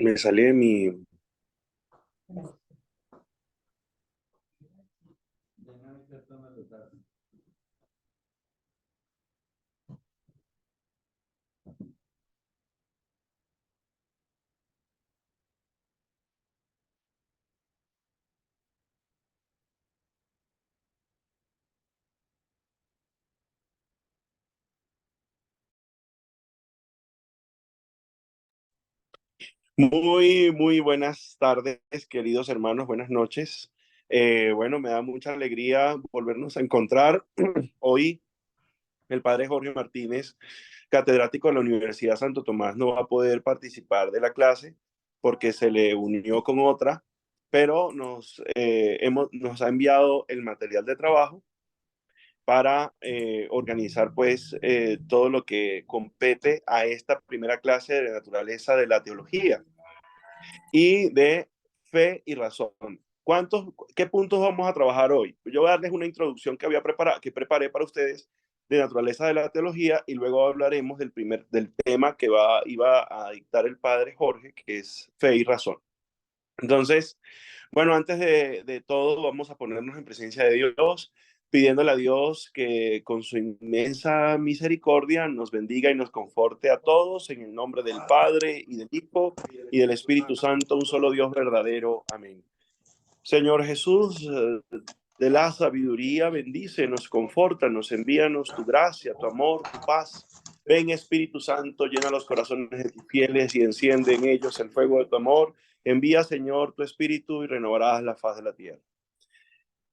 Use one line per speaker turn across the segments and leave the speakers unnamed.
Me salí de mi... Muy buenas tardes, queridos hermanos, buenas noches. Bueno, me da mucha alegría volvernos a encontrar. Hoy el padre Jorge Martínez, catedrático de la Universidad Santo Tomás, no va a poder participar de la clase porque se le unió con otra, pero nos ha enviado el material de trabajo para organizar pues todo lo que compete a esta primera clase de naturaleza de la teología y de fe y razón. ¿Qué puntos vamos a trabajar hoy? Yo voy a darles una introducción que preparé para ustedes de naturaleza de la teología y luego hablaremos del tema que iba a dictar el padre Jorge, que es fe y razón. Entonces, bueno, antes de todo, vamos a ponernos en presencia de Dios, pidiéndole a Dios que con su inmensa misericordia nos bendiga y nos conforte a todos en el nombre del Padre y del Hijo y del Espíritu Santo, un solo Dios verdadero. Amén. Señor Jesús, de la sabiduría, bendícenos, confórtanos, envíanos tu gracia, tu amor, tu paz. Ven, Espíritu Santo, llena los corazones de tus fieles y enciende en ellos el fuego de tu amor. Envía, Señor, tu Espíritu y renovarás la faz de la tierra.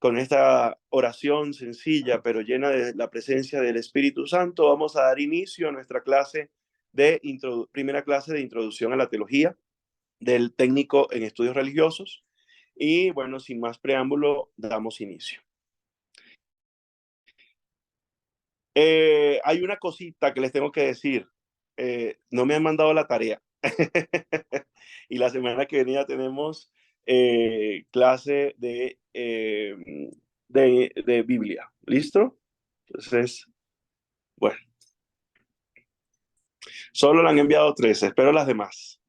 Con esta oración sencilla, pero llena de la presencia del Espíritu Santo, vamos a dar inicio a nuestra primera clase de introducción a la teología del técnico en estudios religiosos. Y bueno, sin más preámbulo, damos inicio. Hay una cosita que les tengo que decir. No me han mandado la tarea. Y la semana que viene tenemos clase de Biblia. ¿Listo? Entonces, bueno, solo le han enviado 13. Espero las demás.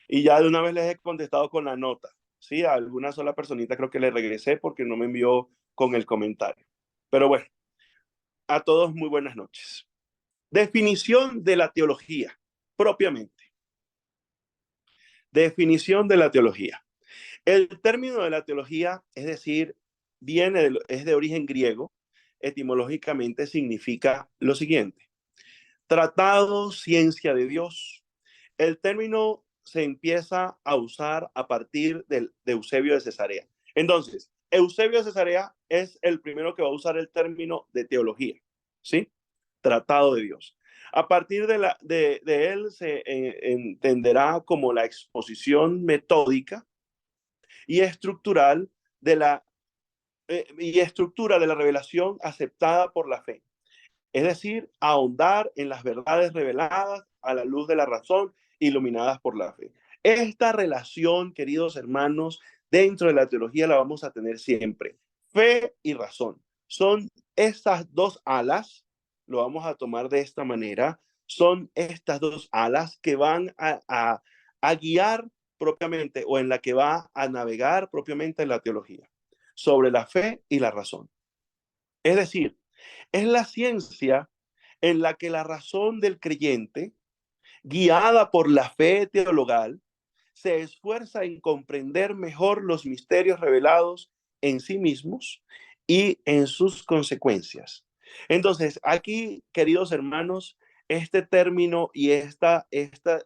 Y ya de una vez les he contestado con la nota. Sí, a alguna sola personita creo que le regresé porque no me envió con el comentario. Pero bueno, a todos muy buenas noches. Definición de la teología, propiamente. Definición de la teología. El término de la teología, es decir, es de origen griego, etimológicamente significa lo siguiente: tratado, ciencia de Dios. El término se empieza a usar a partir de Eusebio de Cesarea. Entonces, Eusebio de Cesarea es el primero que va a usar el término de teología, ¿sí? Tratado de Dios. A partir de él se entenderá como la exposición metódica y estructural y estructura de la revelación aceptada por la fe. Es decir, ahondar en las verdades reveladas a la luz de la razón, iluminadas por la fe. Esta relación, queridos hermanos, dentro de la teología la vamos a tener siempre. Fe y razón. Son estas dos alas, lo vamos a tomar de esta manera, son estas dos alas que van a guiar propiamente o en la que va a navegar propiamente en la teología, sobre la fe y la razón. Es decir, es la ciencia en la que la razón del creyente, guiada por la fe teologal, se esfuerza en comprender mejor los misterios revelados en sí mismos y en sus consecuencias. Entonces, aquí, queridos hermanos, este término y esta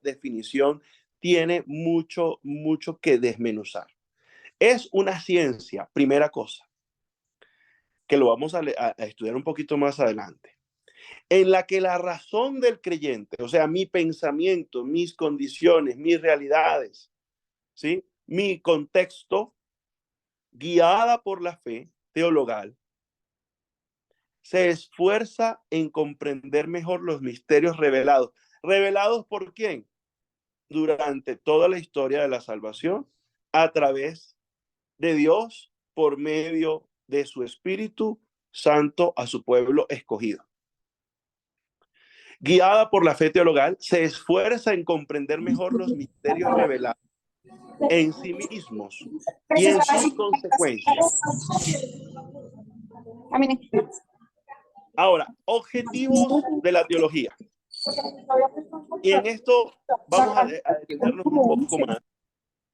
definición tiene mucho que desmenuzar. Es una ciencia, primera cosa, que lo vamos a estudiar un poquito más adelante, en la que la razón del creyente, o sea, mi pensamiento, mis condiciones, mis realidades, ¿sí? Mi contexto, guiada por la fe teologal, se esfuerza en comprender mejor los misterios revelados. ¿Revelados por quién? Durante toda la historia de la salvación, a través de Dios, por medio de su Espíritu Santo a su pueblo escogido. guiada por la fe teologal, se esfuerza en comprender mejor los misterios revelados en sí mismos y en sus consecuencias. Ahora, objetivos de la teología. Y en esto vamos a detenernos un poco más.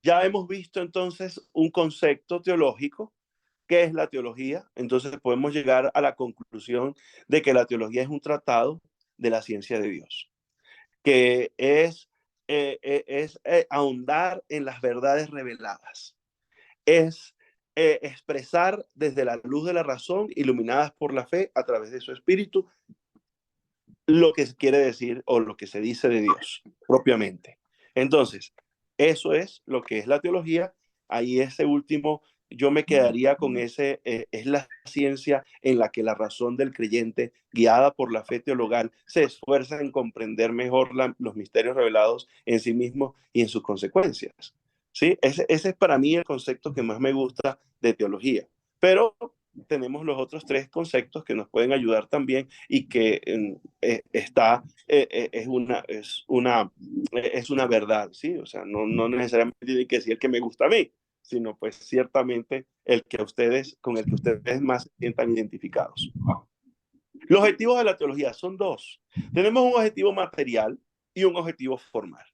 Ya hemos visto entonces un concepto teológico. ¿Qué es la teología? Entonces podemos llegar a la conclusión de que la teología es un tratado de la ciencia de Dios, que es ahondar en las verdades reveladas, es expresar desde la luz de la razón, iluminadas por la fe a través de su espíritu, lo que quiere decir o lo que se dice de Dios propiamente. Entonces, eso es lo que es la teología. Ahí ese último, yo me quedaría con ese, es la ciencia en la que la razón del creyente, guiada por la fe teologal, se esfuerza en comprender mejor los misterios revelados en sí mismo y en sus consecuencias. ¿Sí? Ese es para mí el concepto que más me gusta de teología. Pero tenemos los otros tres conceptos que nos pueden ayudar también y que es una verdad, ¿sí? O sea, no necesariamente tiene que decir el que me gusta a mí, sino pues ciertamente el que ustedes, con el que ustedes más se sientan identificados. Los objetivos de la teología son dos. Tenemos un objetivo material y un objetivo formal.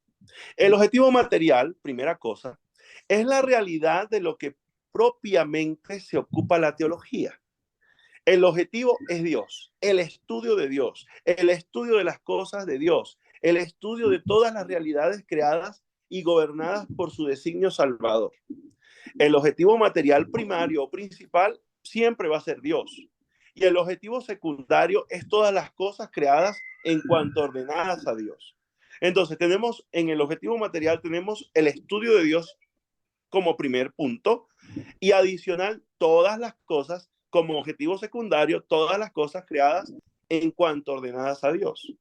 El objetivo material, primera cosa, es la realidad de lo que propiamente se ocupa la teología. El objetivo es Dios, el estudio de Dios, el estudio de las cosas de Dios, el estudio de todas las realidades creadas y gobernadas por su designio salvador. El objetivo material primario o principal siempre va a ser Dios. Y el objetivo secundario es todas las cosas creadas en cuanto ordenadas a Dios. Entonces, tenemos en el objetivo material, tenemos el estudio de Dios como primer punto y adicional todas las cosas como objetivo secundario, todas las cosas creadas en cuanto ordenadas a Dios.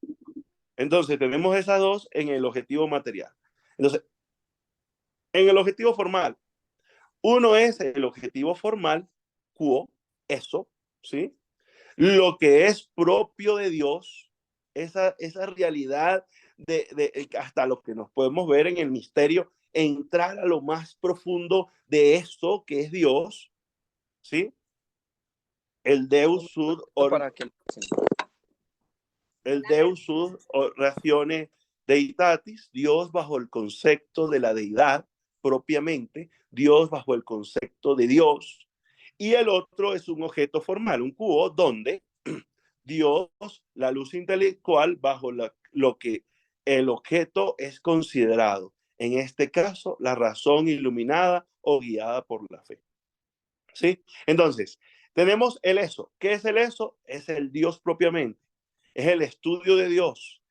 Entonces, tenemos esas dos en el objetivo material. Entonces, en el objetivo formal, uno es el objetivo formal, quo, eso, ¿sí? Lo que es propio de Dios, esa realidad hasta lo que nos podemos ver en el misterio, entrar a lo más profundo de eso que es Dios, ¿sí? El Deus sud, el Deus sud ratione deitatis, Dios bajo el concepto de la deidad propiamente, Dios bajo el concepto de Dios, y el otro es un objeto formal, un quo, donde Dios, la luz intelectual, bajo lo que el objeto es considerado. En este caso, la razón iluminada o guiada por la fe. ¿Sí? Entonces, tenemos el eso. ¿Qué es el eso? Es el Dios propiamente. Es el estudio de Dios.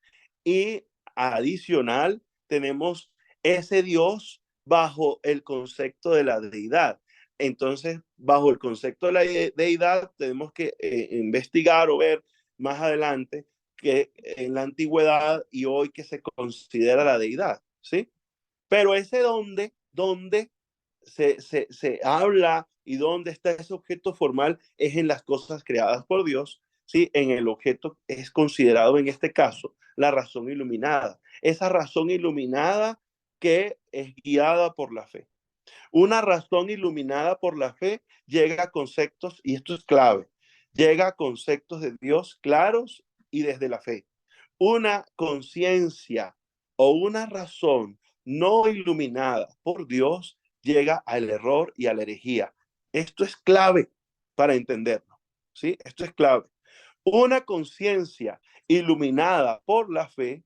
Y adicional, tenemos ese Dios bajo el concepto de la deidad. Entonces, bajo el concepto de la deidad, tenemos que investigar o ver más adelante que en la antigüedad y hoy que se considera la deidad, ¿sí? Pero ese donde se habla y dónde está ese objeto formal es en las cosas creadas por Dios, ¿sí? En el objeto es considerado en este caso la razón iluminada. Esa razón iluminada que es guiada por la fe. Una razón iluminada por la fe llega a conceptos, y esto es clave, llega a conceptos de Dios claros y desde la fe. Una conciencia o una razón no iluminada por Dios llega al error y a la herejía. Esto es clave para entenderlo, ¿sí? Esto es clave. Una conciencia iluminada por la fe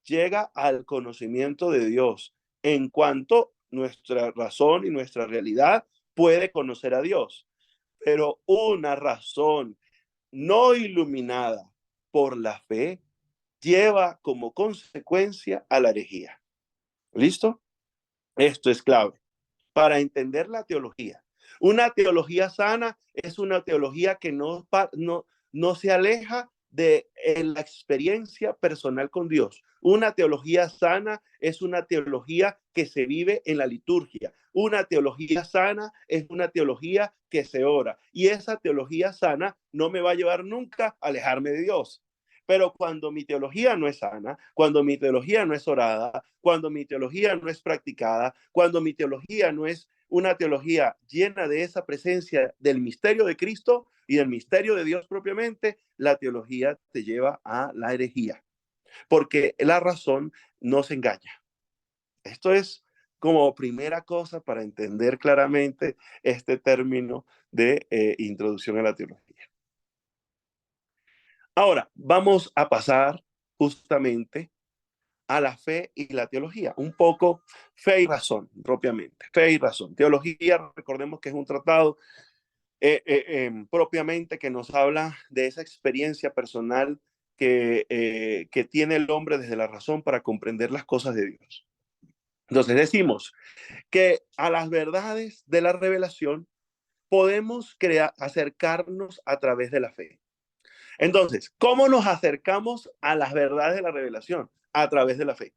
llega al conocimiento de Dios en cuanto nuestra razón y nuestra realidad puede conocer a Dios. Pero una razón no iluminada por la fe lleva como consecuencia a la herejía. ¿Listo? Esto es clave para entender la teología. Una teología sana es una teología que no se aleja de la experiencia personal con Dios. Una teología sana es una teología que se vive en la liturgia. Una teología sana es una teología que se ora. Y esa teología sana no me va a llevar nunca a alejarme de Dios. Pero cuando mi teología no es sana, cuando mi teología no es orada, cuando mi teología no es practicada, cuando mi teología no es una teología llena de esa presencia del misterio de Cristo y del misterio de Dios propiamente, la teología te lleva a la herejía, porque la razón nos engaña. Esto es como primera cosa para entender claramente este término de introducción a la teología. Ahora, vamos a pasar justamente a la fe y la teología. Un poco fe y razón, propiamente. Fe y razón. Teología, recordemos que es un tratado propiamente que nos habla de esa experiencia personal que tiene el hombre desde la razón para comprender las cosas de Dios. Entonces decimos que a las verdades de la revelación podemos acercarnos a través de la fe. Entonces, ¿cómo nos acercamos a las verdades de la revelación? A través de la fe.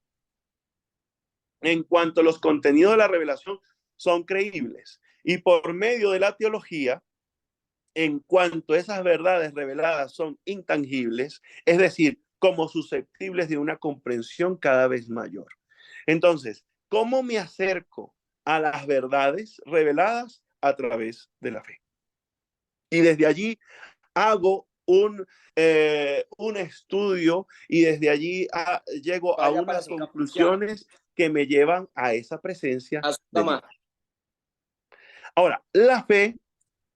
En cuanto a los contenidos de la revelación son creíbles y por medio de la teología, en cuanto a esas verdades reveladas son intangibles, es decir, como susceptibles de una comprensión cada vez mayor. Entonces, ¿cómo me acerco a las verdades reveladas? A través de la fe. Y desde allí hago un estudio y desde allí llego a unas conclusiones que me llevan a esa presencia de Dios. Ahora, la fe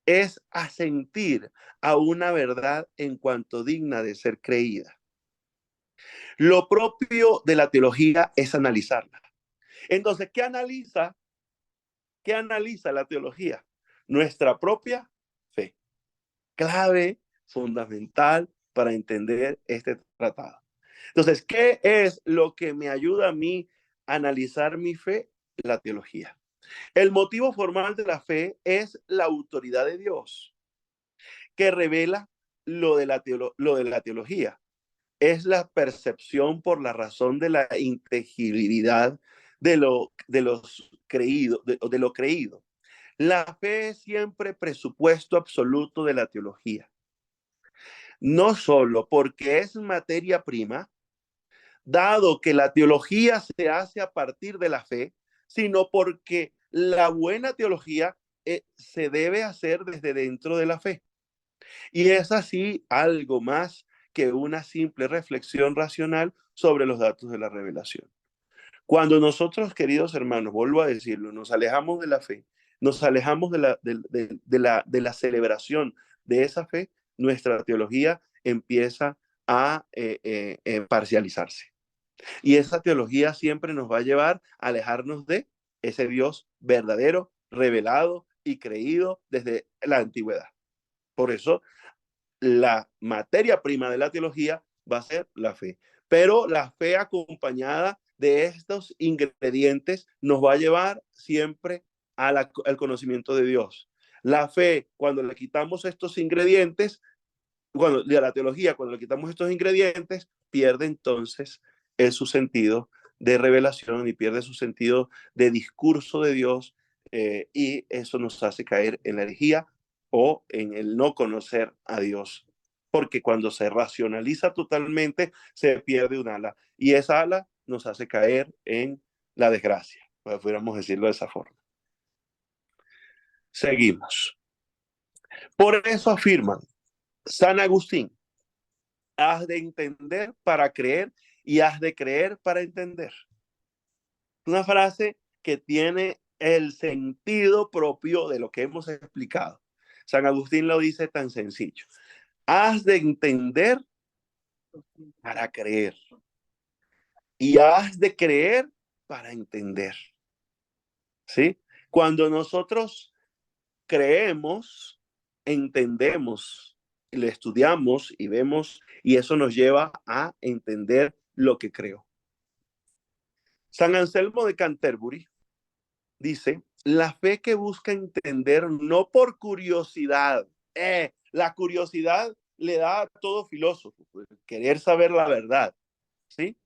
es asentir a una verdad en cuanto digna de ser creída. Lo propio de la teología es analizarla. Entonces, ¿qué analiza? ¿Qué analiza la teología? Nuestra propia fe. Clave fundamental para entender este tratado. Entonces, ¿qué es lo que me ayuda a mí a analizar mi fe? La teología. El motivo formal de la fe es la autoridad de Dios, que revela lo de la teología. Es la percepción por la razón de la inteligibilidad de lo creído. La fe es siempre presupuesto absoluto de la teología. No solo porque es materia prima, dado que la teología se hace a partir de la fe, sino porque la buena teología se debe hacer desde dentro de la fe. Y es así algo más que una simple reflexión racional sobre los datos de la revelación. Cuando nosotros, queridos hermanos, vuelvo a decirlo, nos alejamos de la fe, nos alejamos de la celebración de esa fe, nuestra teología empieza a parcializarse. Y esa teología siempre nos va a llevar a alejarnos de ese Dios verdadero, revelado y creído desde la antigüedad. Por eso, la materia prima de la teología va a ser la fe. Pero la fe acompañada de estos ingredientes nos va a llevar siempre al conocimiento de Dios. La fe, cuando le quitamos estos ingredientes, de la teología, cuando le quitamos estos ingredientes, pierde entonces su sentido de revelación y pierde su sentido de discurso de Dios, y eso nos hace caer en la herejía o en el no conocer a Dios. Porque cuando se racionaliza totalmente, se pierde un ala y esa ala nos hace caer en la desgracia, podríamos decirlo de esa forma. Seguimos. Por eso afirman San Agustín: has de entender para creer y has de creer para entender. Una frase que tiene el sentido propio de lo que hemos explicado. San Agustín lo dice tan sencillo: has de entender para creer y has de creer para entender. ¿Sí? Cuando nosotros creemos, entendemos, le estudiamos y vemos, y eso nos lleva a entender lo que creo. San Anselmo de Canterbury dice: la fe que busca entender no por curiosidad, la curiosidad le da a todo filósofo, pues, querer saber la verdad, ¿sí?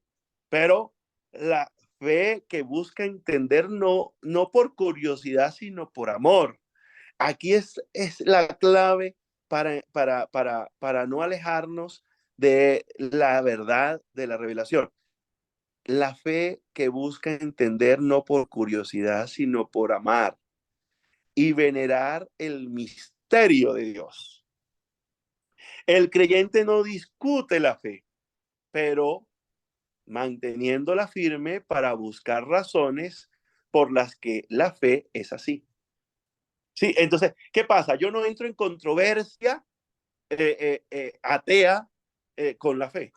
Pero la fe que busca entender no por curiosidad, sino por amor. Aquí es la clave para no alejarnos de la verdad de la revelación. La fe que busca entender no por curiosidad, sino por amar y venerar el misterio de Dios. El creyente no discute la fe, pero manteniéndola firme para buscar razones por las que la fe es así. Sí, entonces, ¿qué pasa? Yo no entro en controversia atea con la fe,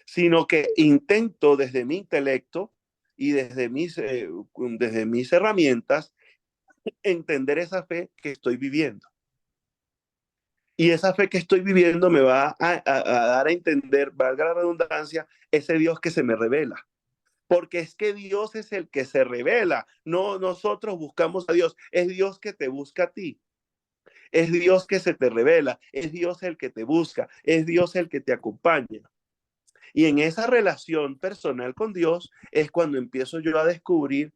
sino que intento desde mi intelecto y desde mis herramientas entender esa fe que estoy viviendo. Y esa fe que estoy viviendo me va a dar a entender, valga la redundancia, ese Dios que se me revela. Porque es que Dios es el que se revela, no nosotros buscamos a Dios, es Dios que te busca a ti. Es Dios que se te revela, es Dios el que te busca, es Dios el que te acompaña. Y en esa relación personal con Dios es cuando empiezo yo a descubrir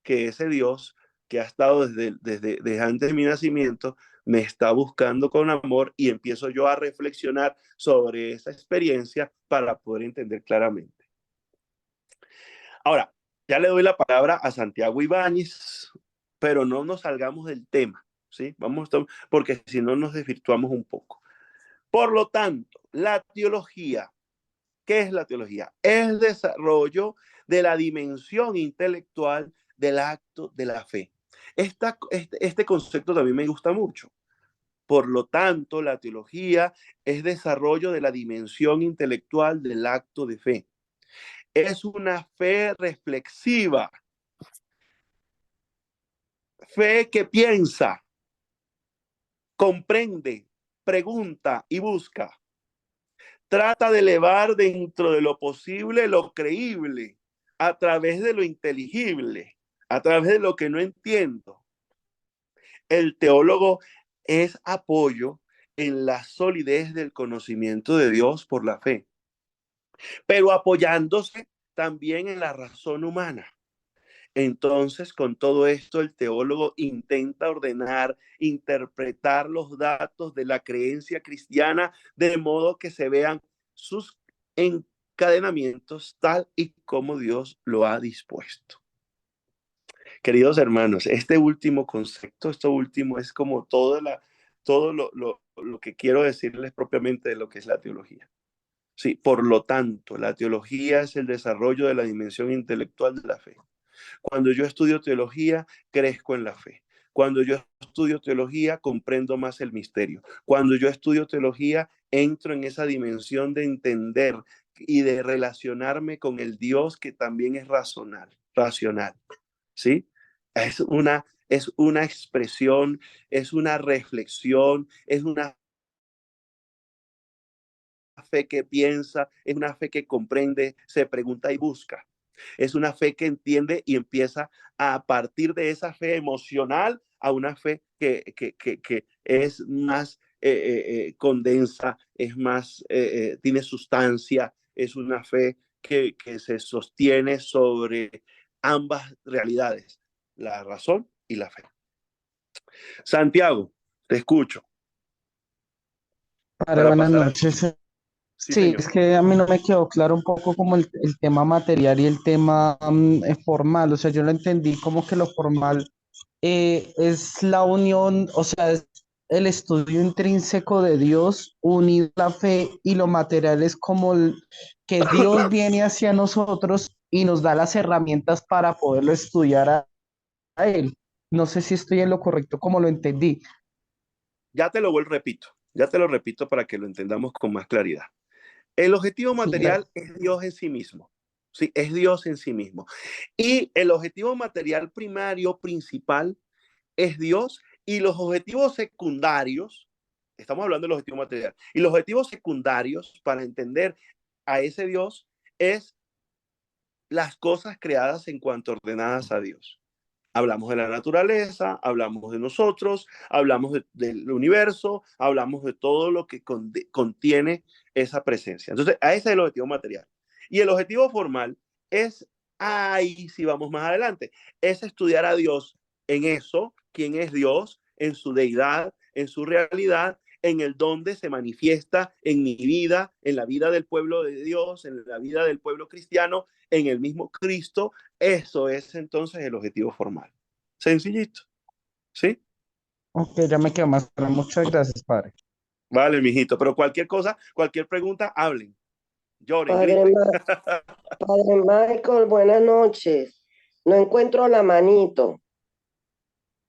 que ese Dios que ha estado desde antes de mi nacimiento me está buscando con amor y empiezo yo a reflexionar sobre esa experiencia para poder entender claramente. Ahora, ya le doy la palabra a Santiago Ibáñez, pero no nos salgamos del tema, ¿sí? Porque si no nos desvirtuamos un poco. Por lo tanto, la teología, ¿qué es la teología? Es el desarrollo de la dimensión intelectual del acto de la fe. Este concepto también me gusta mucho. Por lo tanto, la teología es desarrollo de la dimensión intelectual del acto de fe. Es una fe reflexiva, fe que piensa, comprende, pregunta y busca. Trata de elevar dentro de lo posible lo creíble, a través de lo inteligible, a través de lo que no entiendo. El teólogo es apoyo en la solidez del conocimiento de Dios por la fe, pero apoyándose también en la razón humana. Entonces, con todo esto, el teólogo intenta ordenar, interpretar los datos de la creencia cristiana de modo que se vean sus encadenamientos tal y como Dios lo ha dispuesto. Queridos hermanos, este último concepto, esto último es como todo lo que quiero decirles propiamente de lo que es la teología. Sí, por lo tanto, la teología es el desarrollo de la dimensión intelectual de la fe. Cuando yo estudio teología, crezco en la fe. Cuando yo estudio teología, comprendo más el misterio. Cuando yo estudio teología, entro en esa dimensión de entender y de relacionarme con el Dios que también es racional, ¿sí? Es una expresión, es una reflexión, es una fe que piensa, es una fe que comprende, se pregunta y busca. Es una fe que entiende y empieza a partir de esa fe emocional a una fe que es más condensa, es más, tiene sustancia, es una fe que se sostiene sobre ambas realidades, la razón y la fe. Santiago, te escucho.
Padre,
Para
buenas
pasar a...
noches.
Sí,
Sí,
señor.
es que a mí no me quedó claro un poco como el tema material y el tema formal. O sea, yo lo entendí como que lo formal es la unión, o sea, es el estudio intrínseco de Dios unido a la fe y lo material es como que Dios viene hacia nosotros y nos da las herramientas para poderlo estudiar a Él. No sé si estoy en lo correcto como lo entendí.
Ya te lo repito para que lo entendamos con más claridad. El objetivo
Sí,
material
gracias.
es Dios en sí mismo. Sí, es Dios en sí mismo. Y el objetivo material primario, principal, es Dios. Y los objetivos secundarios, estamos hablando del objetivo material, y los objetivos secundarios para entender a ese Dios es las cosas creadas en cuanto ordenadas a Dios. Hablamos de la naturaleza, hablamos de nosotros, hablamos del universo, hablamos de todo lo que contiene esa presencia. Entonces, a ese es el objetivo material. Y el objetivo formal es, ahí si vamos más adelante, es estudiar a Dios en eso, quién es Dios, en su deidad, en su realidad, en el donde se manifiesta en mi vida, en la vida del pueblo de Dios, en la vida del pueblo cristiano, en el mismo Cristo. Eso es entonces el objetivo formal. Sencillito, ¿sí?
Ok, ya me quedo más claro. Muchas gracias, padre.
Vale, mijito, pero cualquier cosa, cualquier pregunta, hablen, lloren,
Padre,
griten.
Padre Michael, buenas noches. No encuentro la manito.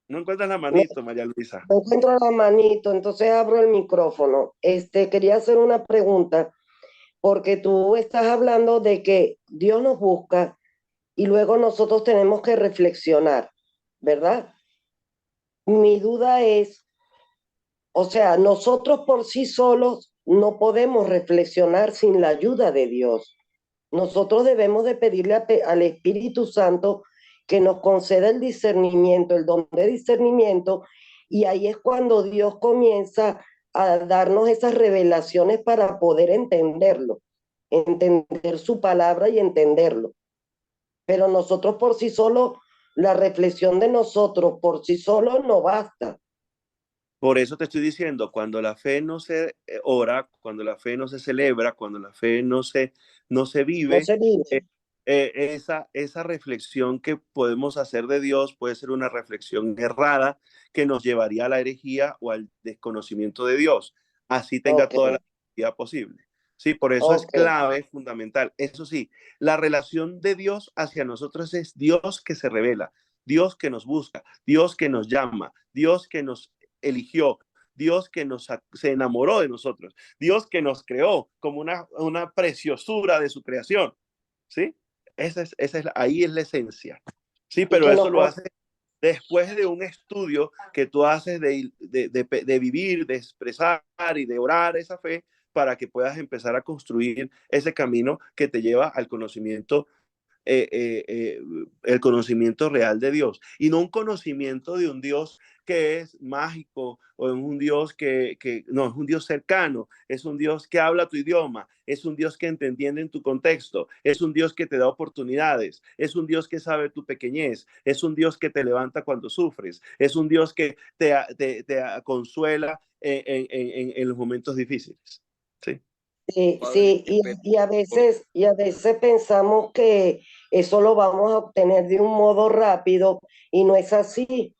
No encuentras la
No,
manito, María Luisa.
no encuentro la manito, entonces abro el micrófono. Quería hacer una pregunta, porque tú estás hablando de que Dios nos busca y luego nosotros tenemos que reflexionar, ¿verdad? Mi duda es, o sea, nosotros por sí solos no podemos reflexionar sin la ayuda de Dios. Nosotros debemos de pedirle al Espíritu Santo que nos conceda el discernimiento, el don de discernimiento, y ahí es cuando Dios comienza a darnos esas revelaciones para poder entenderlo, entender su palabra y entenderlo. Pero nosotros por sí solos, la reflexión de nosotros por sí solos no basta.
Por eso te estoy diciendo, cuando la fe no se ora, cuando la fe no se celebra, cuando la fe no se
No
vive,
se
eh,
vive.
esa reflexión que podemos hacer de Dios puede ser una reflexión errada que nos llevaría a la herejía o al desconocimiento de Dios. Así tenga
Ok,
toda la vida posible. Sí, por eso es
ok,
clave, es fundamental. Eso sí, la relación de Dios hacia nosotros es Dios que se revela, Dios que nos busca, Dios que nos llama, Dios que nos eligió, Dios que se enamoró de nosotros, Dios que nos creó como una preciosura de su creación, ¿sí? Ahí es la esencia, ¿sí?
y
Pero
que
eso
nos,
lo hace después de un estudio que tú haces de vivir, de expresar y de orar esa fe para que puedas empezar a construir ese camino que te lleva al conocimiento el conocimiento real de Dios y no un conocimiento de un Dios que es mágico o un Dios no, es un Dios cercano, es un Dios que habla tu idioma, es un Dios que te entiende en tu contexto, es un Dios que te da oportunidades, es un Dios que sabe tu pequeñez, es un Dios que te levanta cuando sufres, es un Dios que te consuela en los momentos difíciles. Sí.
sí,
Padre,
sí, y a veces pensamos que eso lo vamos a obtener de un modo rápido y no es así.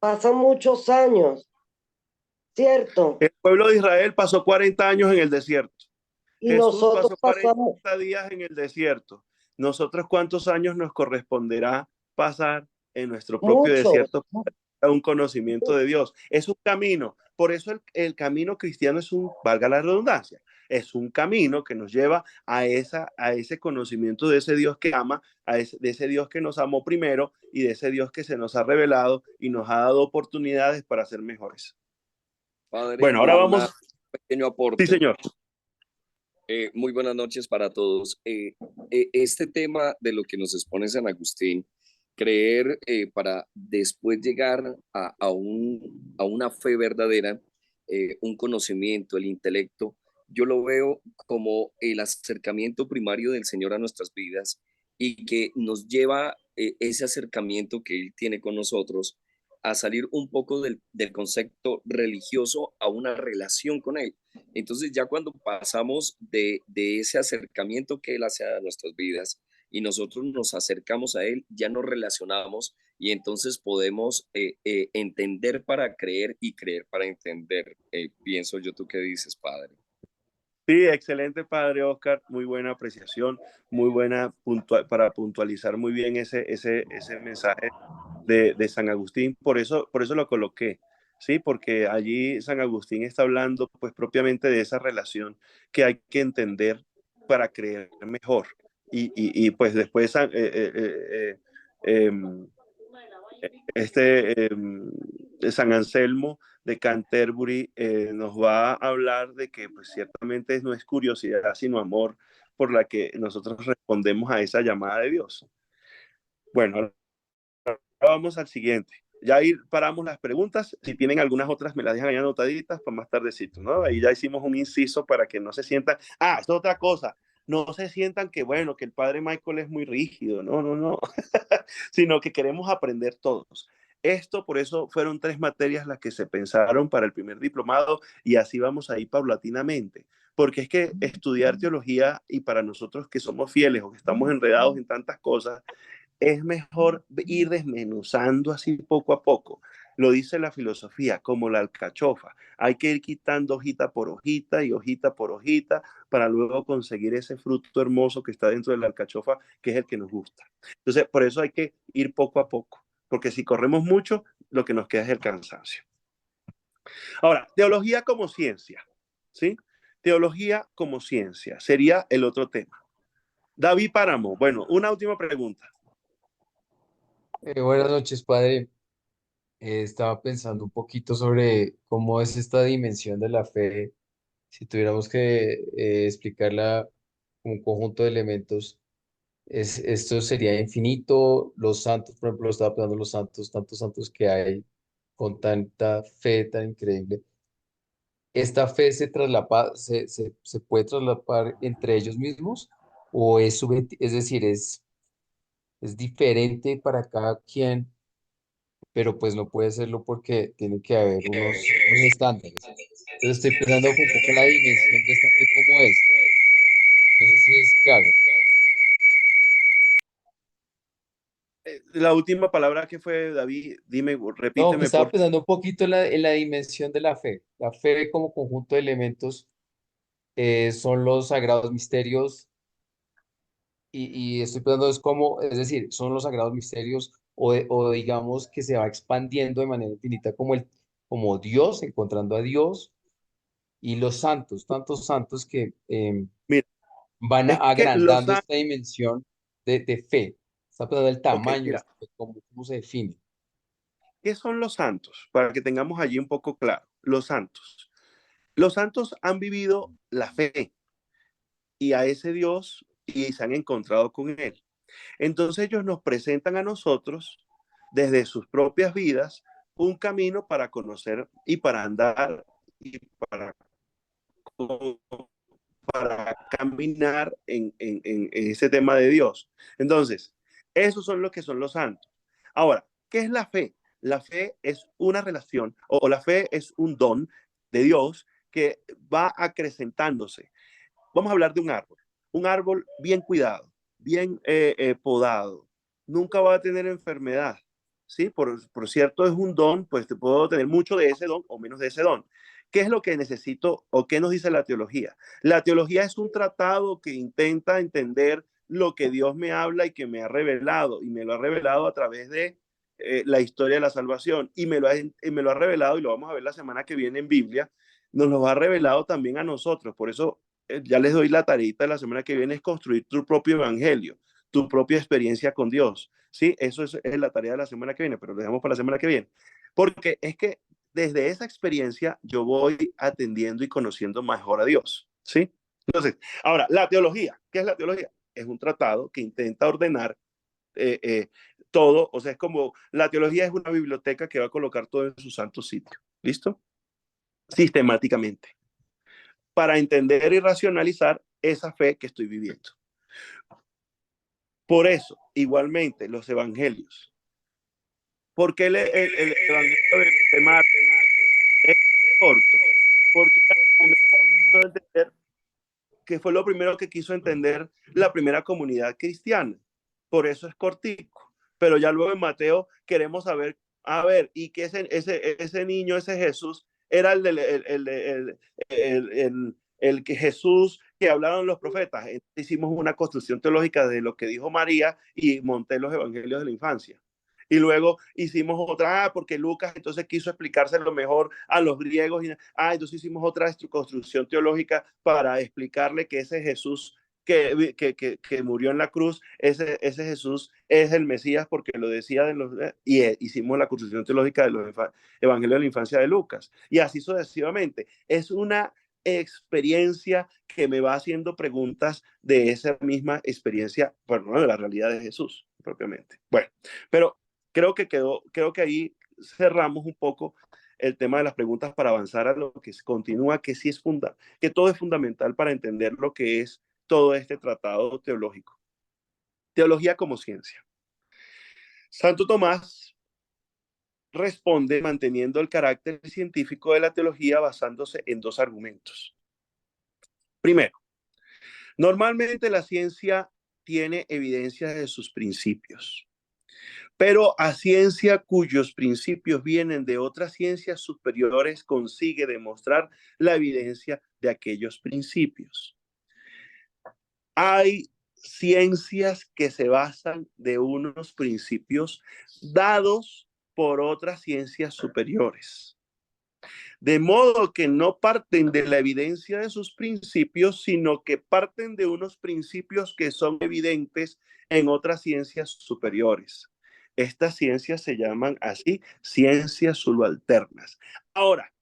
Pasan muchos años, ¿cierto?
El pueblo de Israel pasó 40 años en el desierto.
Y
Jesús
nosotros
pasó
pasamos
40 días en el desierto. ¿Nosotros cuántos años nos corresponderá pasar en nuestro propio
muchos.
desierto para un conocimiento de Dios? Es un camino. Por eso el camino cristiano es valga la redundancia, es un camino que nos lleva a ese conocimiento de ese Dios que ama, de ese Dios que nos amó primero y de ese Dios que se nos ha revelado y nos ha dado oportunidades para ser mejores.
Padre,
Bueno, ahora
un
vamos.
pequeño
Sí,
aporte.
señor.
Muy buenas noches para todos. Este tema de lo que nos expone San Agustín, creer para después llegar a una fe verdadera, un conocimiento, el intelecto, yo lo veo como el acercamiento primario del Señor a nuestras vidas y que nos lleva ese acercamiento que Él tiene con nosotros a salir un poco del concepto religioso a una relación con Él. Entonces ya cuando pasamos de ese acercamiento que Él hace a nuestras vidas y nosotros nos acercamos a Él, ya nos relacionamos y entonces podemos entender para creer y creer para entender. Pienso yo, ¿tú qué dices, Padre?
Sí, excelente, padre Oscar. Muy buena apreciación, muy buena para puntualizar muy bien ese mensaje de San Agustín. Por eso lo coloqué, ¿sí? Porque allí San Agustín está hablando pues propiamente de esa relación que hay que entender para creer mejor. Y pues después em, San Anselmo de Canterbury nos va a hablar de que pues ciertamente no es curiosidad, sino amor por la que nosotros respondemos a esa llamada de Dios. Bueno, ahora vamos al siguiente. Ya ahí paramos las preguntas. Si tienen algunas otras, me las dejan ahí anotaditas para más tardecito, ¿no? Ahí ya hicimos un inciso para que no se sientan. Ah, esto es otra cosa. No se sientan que, bueno, que el padre Michael es muy rígido. No, no, no. Sino que queremos aprender todos. Esto, por eso, fueron 3 materias las que se pensaron para el primer diplomado y así vamos a ir paulatinamente. Porque es que estudiar teología y para nosotros que somos fieles o que estamos enredados en tantas cosas, es mejor ir desmenuzando así poco a poco. Lo dice la filosofía, como la alcachofa. Hay que ir quitando hojita por hojita y hojita por hojita para luego conseguir ese fruto hermoso que está dentro de la alcachofa, que es el que nos gusta. Entonces, por eso hay que ir poco a poco, porque si corremos mucho, lo que nos queda es el cansancio. Ahora, teología como ciencia, ¿sí? Teología como ciencia sería el otro tema. David Páramo, bueno, una última pregunta.
Buenas noches, padre. Estaba pensando un poquito sobre cómo es esta dimensión de la fe. Si tuviéramos que explicarla como un conjunto de elementos, esto sería infinito. Los santos, por ejemplo, estaba pensando en los santos, tantos santos que hay con tanta fe tan increíble. ¿Esta fe se puede traslapar entre ellos mismos o es decir, es diferente para cada quien? Pero pues no puede serlo porque tiene que haber unos estándares. Entonces estoy pensando un poco la dimensión de esta fe cómo es. No sé si es claro.
La última palabra que fue, David, dime,
No, que
repíteme
estaba
por favor.
pensando un poquito en la dimensión de la fe. La fe como conjunto de elementos son los sagrados misterios y estoy pensando es como, es decir, son los sagrados misterios o digamos que se va expandiendo de manera infinita como Dios, encontrando a Dios y los santos, tantos santos que
Mira,
van
es que los
agrandando
santos,
esta dimensión de fe. Está pensando el
ok,
tamaño de
mira,
esta fe, cómo se define.
¿qué son los santos? Para que tengamos allí un poco claro, los santos. Los santos han vivido la fe y a ese Dios y se han encontrado con él. Entonces ellos nos presentan a nosotros desde sus propias vidas un camino para conocer y para andar y para caminar en ese tema de Dios. Entonces, esos son los que son los santos. Ahora, ¿qué es la fe? La fe es una relación o la fe es un don de Dios que va acrecentándose. Vamos a hablar de un árbol bien cuidado, bien podado, nunca va a tener enfermedad. ¿Sí? Por cierto, es un don, pues te puedo tener mucho de ese don o menos de ese don. ¿Qué es lo que necesito o qué nos dice la teología? La teología es un tratado que intenta entender lo que Dios me habla y que me ha revelado, y me lo ha revelado a través de la historia de la salvación, y me lo ha revelado, y lo vamos a ver la semana que viene en Biblia, nos lo ha revelado también a nosotros. Por eso ya les doy la tareita de la semana que viene, es construir tu propio evangelio, tu propia experiencia con Dios. Sí, eso es la tarea de la semana que viene, pero lo dejamos para la semana que viene. Porque es que desde esa experiencia yo voy atendiendo y conociendo mejor a Dios. ¿Sí? Entonces, ahora, la teología. ¿Qué es la teología? Es un tratado que intenta ordenar eh, eh, todo. O sea, es como la teología es una biblioteca que va a colocar todo en su santo sitio. ¿Listo? Sistemáticamente. Para entender y racionalizar esa fe que estoy viviendo. Por eso, igualmente, los evangelios. ¿Por qué el evangelio de Marcos es corto? Porque entender que fue lo primero que quiso entender la primera comunidad cristiana. Por eso es cortico. Pero ya luego en Mateo queremos saber, a ver, y que ese niño, ese Jesús, era el que Jesús que hablaron los profetas. Hicimos una construcción teológica de lo que dijo María y monté los evangelios de la infancia. Y luego hicimos otra, porque Lucas entonces quiso explicárselo mejor a los griegos. Entonces hicimos otra construcción teológica para explicarle que ese Jesús que murió en la cruz, ese Jesús es el Mesías porque lo decía y hicimos la construcción teológica de los evangelios de la infancia de Lucas. Y así sucesivamente. Es una experiencia que me va haciendo preguntas de esa misma experiencia, bueno, de la realidad de Jesús propiamente. Bueno, pero creo que ahí cerramos un poco el tema de las preguntas para avanzar a lo que continúa, que sí es que todo es fundamental para entender lo que es todo este tratado teológico. Teología como ciencia. Santo Tomás responde manteniendo el carácter científico de la teología basándose en dos argumentos. Primero, normalmente la ciencia tiene evidencia de sus principios, pero a ciencia cuyos principios vienen de otras ciencias superiores consigue demostrar la evidencia de aquellos principios. Hay ciencias que se basan de unos principios dados por otras ciencias superiores. De modo que no parten de la evidencia de sus principios, sino que parten de unos principios que son evidentes en otras ciencias superiores. Estas ciencias se llaman así ciencias subalternas. Ahora,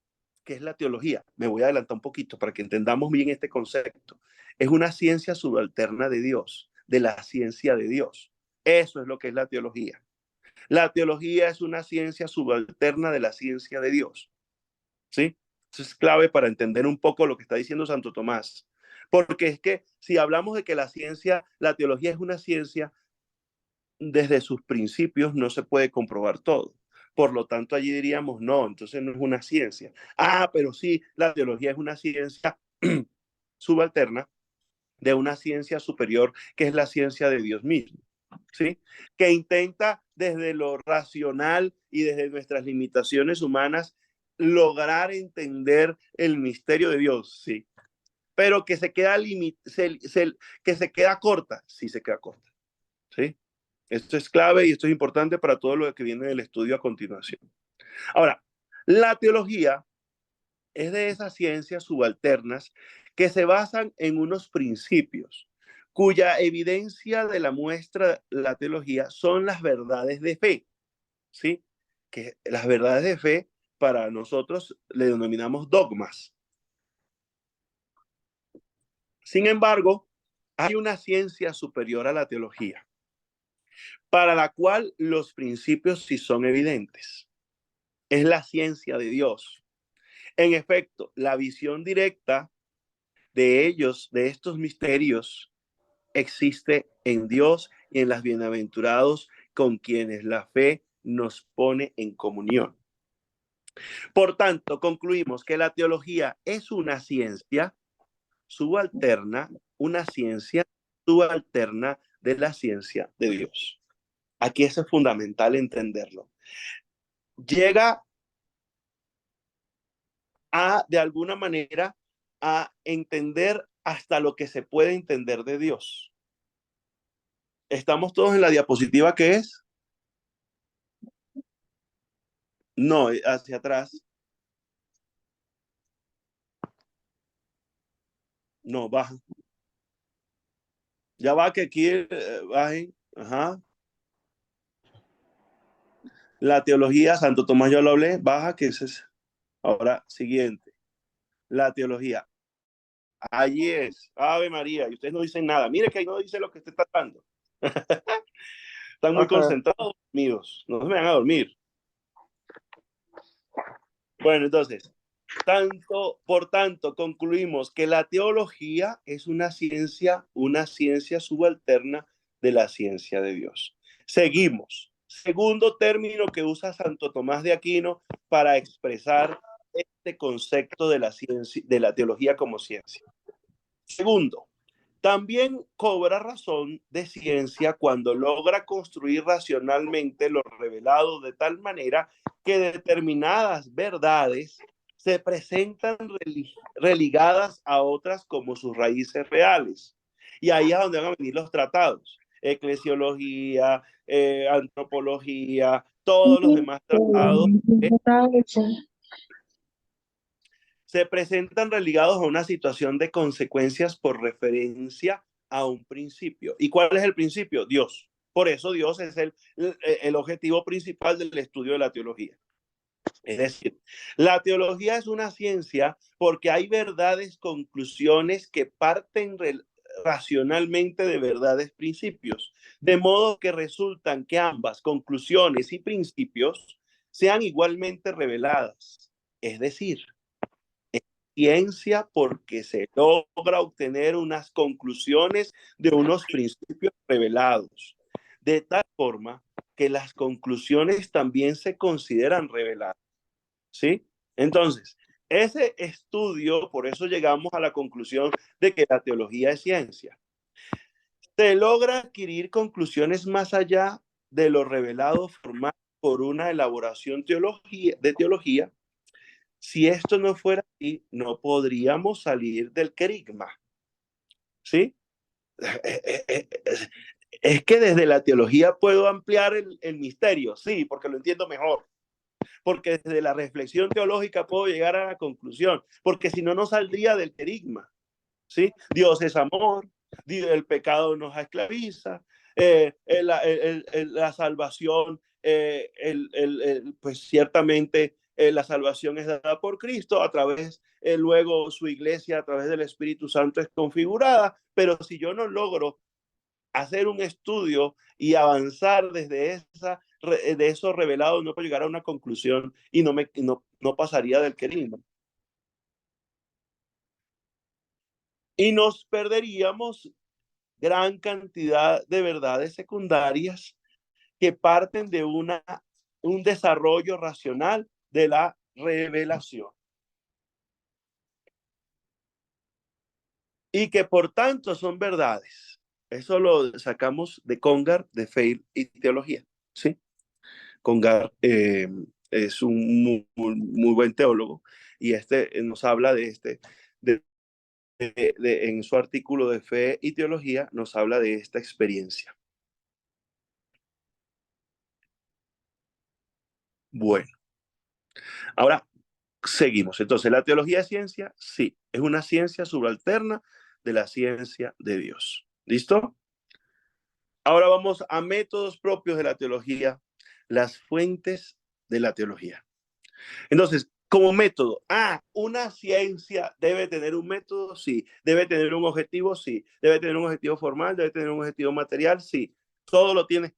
¿qué es la teología? Me voy a adelantar un poquito para que entendamos bien este concepto. Es una ciencia subalterna de Dios, de la ciencia de Dios. Eso es lo que es la teología. La teología es una ciencia subalterna de la ciencia de Dios. ¿Sí? Eso es clave para entender un poco lo que está diciendo Santo Tomás. Porque es que si hablamos de que la ciencia, la teología es una ciencia, desde sus principios no se puede comprobar todo. Por lo tanto, allí diríamos, no, entonces no es una ciencia. Ah, pero sí, la teología es una ciencia subalterna de una ciencia superior, que es la ciencia de Dios mismo, ¿sí? Que intenta desde lo racional y desde nuestras limitaciones humanas lograr entender el misterio de Dios, sí. Pero que se queda, que se queda corta, sí se queda corta, ¿sí? Esto es clave y esto es importante para todo lo que viene del estudio a continuación. Ahora, la teología es de esas ciencias subalternas que se basan en unos principios cuya evidencia de la muestra la teología son las verdades de fe, ¿sí? Que las verdades de fe para nosotros le denominamos dogmas. Sin embargo, hay una ciencia superior a la teología, para la cual los principios sí son evidentes. Es la ciencia de Dios. En efecto, la visión directa de ellos, de estos misterios, existe en Dios y en las bienaventurados con quienes la fe nos pone en comunión. Por tanto, concluimos que la teología es una ciencia subalterna, una ciencia subalterna de la ciencia de Dios. Aquí eso es fundamental entenderlo. Llega a, de alguna manera, a entender hasta lo que se puede entender de Dios. ¿Estamos todos en la diapositiva que es? No, hacia atrás. No, baja. Ya va que aquí bajen. Ajá. La teología, Santo Tomás yo lo hablé, baja, que ese es. Ahora, siguiente. La teología. Allí es. Ave María. Y ustedes no dicen nada. Mire que ahí no dice lo que usted está dando. Están muy concentrados, amigos. No se me van a dormir. Bueno, entonces, por tanto, concluimos que la teología es una ciencia subalterna de la ciencia de Dios. Seguimos. Segundo término que usa Santo Tomás de Aquino para expresar este concepto de la ciencia, de la teología como ciencia. Segundo, también cobra razón de ciencia cuando logra construir racionalmente lo revelado de tal manera que determinadas verdades se presentan religadas a otras como sus raíces reales. Y ahí es donde van a venir los tratados, eclesiología, antropología, todos los demás tratados se presentan religados a una situación de consecuencias por referencia a un principio. ¿Y cuál es el principio? Dios. Por eso Dios es el objetivo principal del estudio de la teología. Es decir, la teología es una ciencia porque hay verdades, conclusiones que parten racionalmente de verdades, principios, de modo que resultan que ambas conclusiones y principios sean igualmente reveladas. Es decir, ciencia porque se logra obtener unas conclusiones de unos principios revelados, de tal forma que las conclusiones también se consideran reveladas, ¿sí? Entonces, ese estudio, por eso llegamos a la conclusión de que la teología es ciencia. Se logra adquirir conclusiones más allá de lo revelado formal por una elaboración de teología. Si esto no fuera así, no podríamos salir del querigma, ¿sí? Es que desde la teología puedo ampliar el misterio, sí, porque lo entiendo mejor. Porque desde la reflexión teológica puedo llegar a la conclusión, porque si no, no saldría del querigma, ¿sí? Dios es amor, el pecado nos esclaviza, la salvación, pues ciertamente la salvación es dada por Cristo a través, luego su iglesia a través del Espíritu Santo es configurada, pero si yo no logro hacer un estudio y avanzar desde de eso revelado, no puedo llegar a una conclusión y no pasaría del querigma. Y nos perderíamos gran cantidad de verdades secundarias que parten de un desarrollo racional de la revelación. Y que por tanto son verdades. Eso lo sacamos de Congar, de Fe y Teología, ¿sí? Congar es un muy buen teólogo y nos habla en su artículo de Fe y Teología, nos habla de esta experiencia. Bueno, ahora seguimos. Entonces, ¿la teología es ciencia? Sí, es una ciencia subalterna de la ciencia de Dios. ¿Listo? Ahora vamos a métodos propios de la teología, las fuentes de la teología. Entonces, como método, una ciencia debe tener un método, sí. Debe tener un objetivo, sí. Debe tener un objetivo formal, debe tener un objetivo material, sí. Todo lo tiene,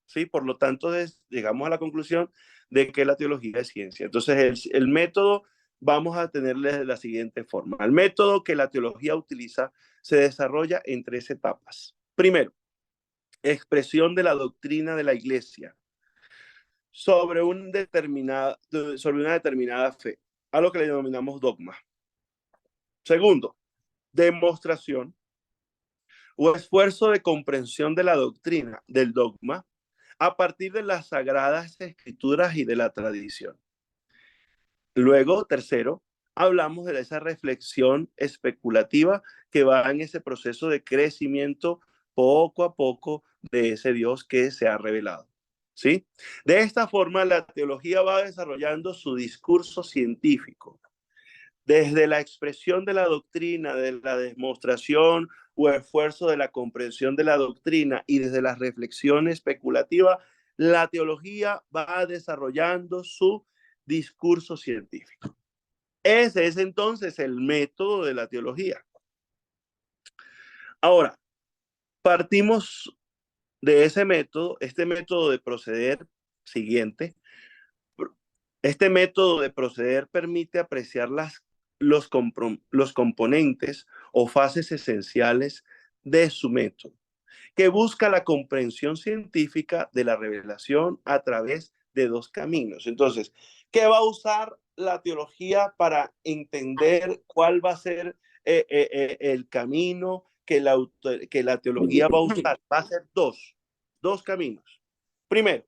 sí. Por lo tanto, llegamos a la conclusión de que la teología es ciencia. Entonces, el método vamos a tenerle de la siguiente forma. El método que la teología utiliza se desarrolla en 3 etapas. Primero, expresión de la doctrina de la iglesia sobre una determinada fe, a lo que le denominamos dogma. Segundo, demostración o esfuerzo de comprensión de la doctrina, del dogma, a partir de las sagradas escrituras y de la tradición. Luego, tercero, hablamos de esa reflexión especulativa que va en ese proceso de crecimiento poco a poco de ese Dios que se ha revelado. ¿Sí? De esta forma, la teología va desarrollando su discurso científico, desde la expresión de la doctrina, de la demostración o esfuerzo de la comprensión de la doctrina y desde la reflexión especulativa, la teología va desarrollando su discurso científico. Ese es entonces el método de la teología. Ahora, partimos de ese método, este método de proceder siguiente. Este método de proceder permite apreciar los componentes o fases esenciales de su método, que busca la comprensión científica de la revelación a través de 2 caminos. Entonces, ¿qué va a usar la teología para entender cuál va a ser el camino que la teología va a usar? Va a ser dos caminos. Primero,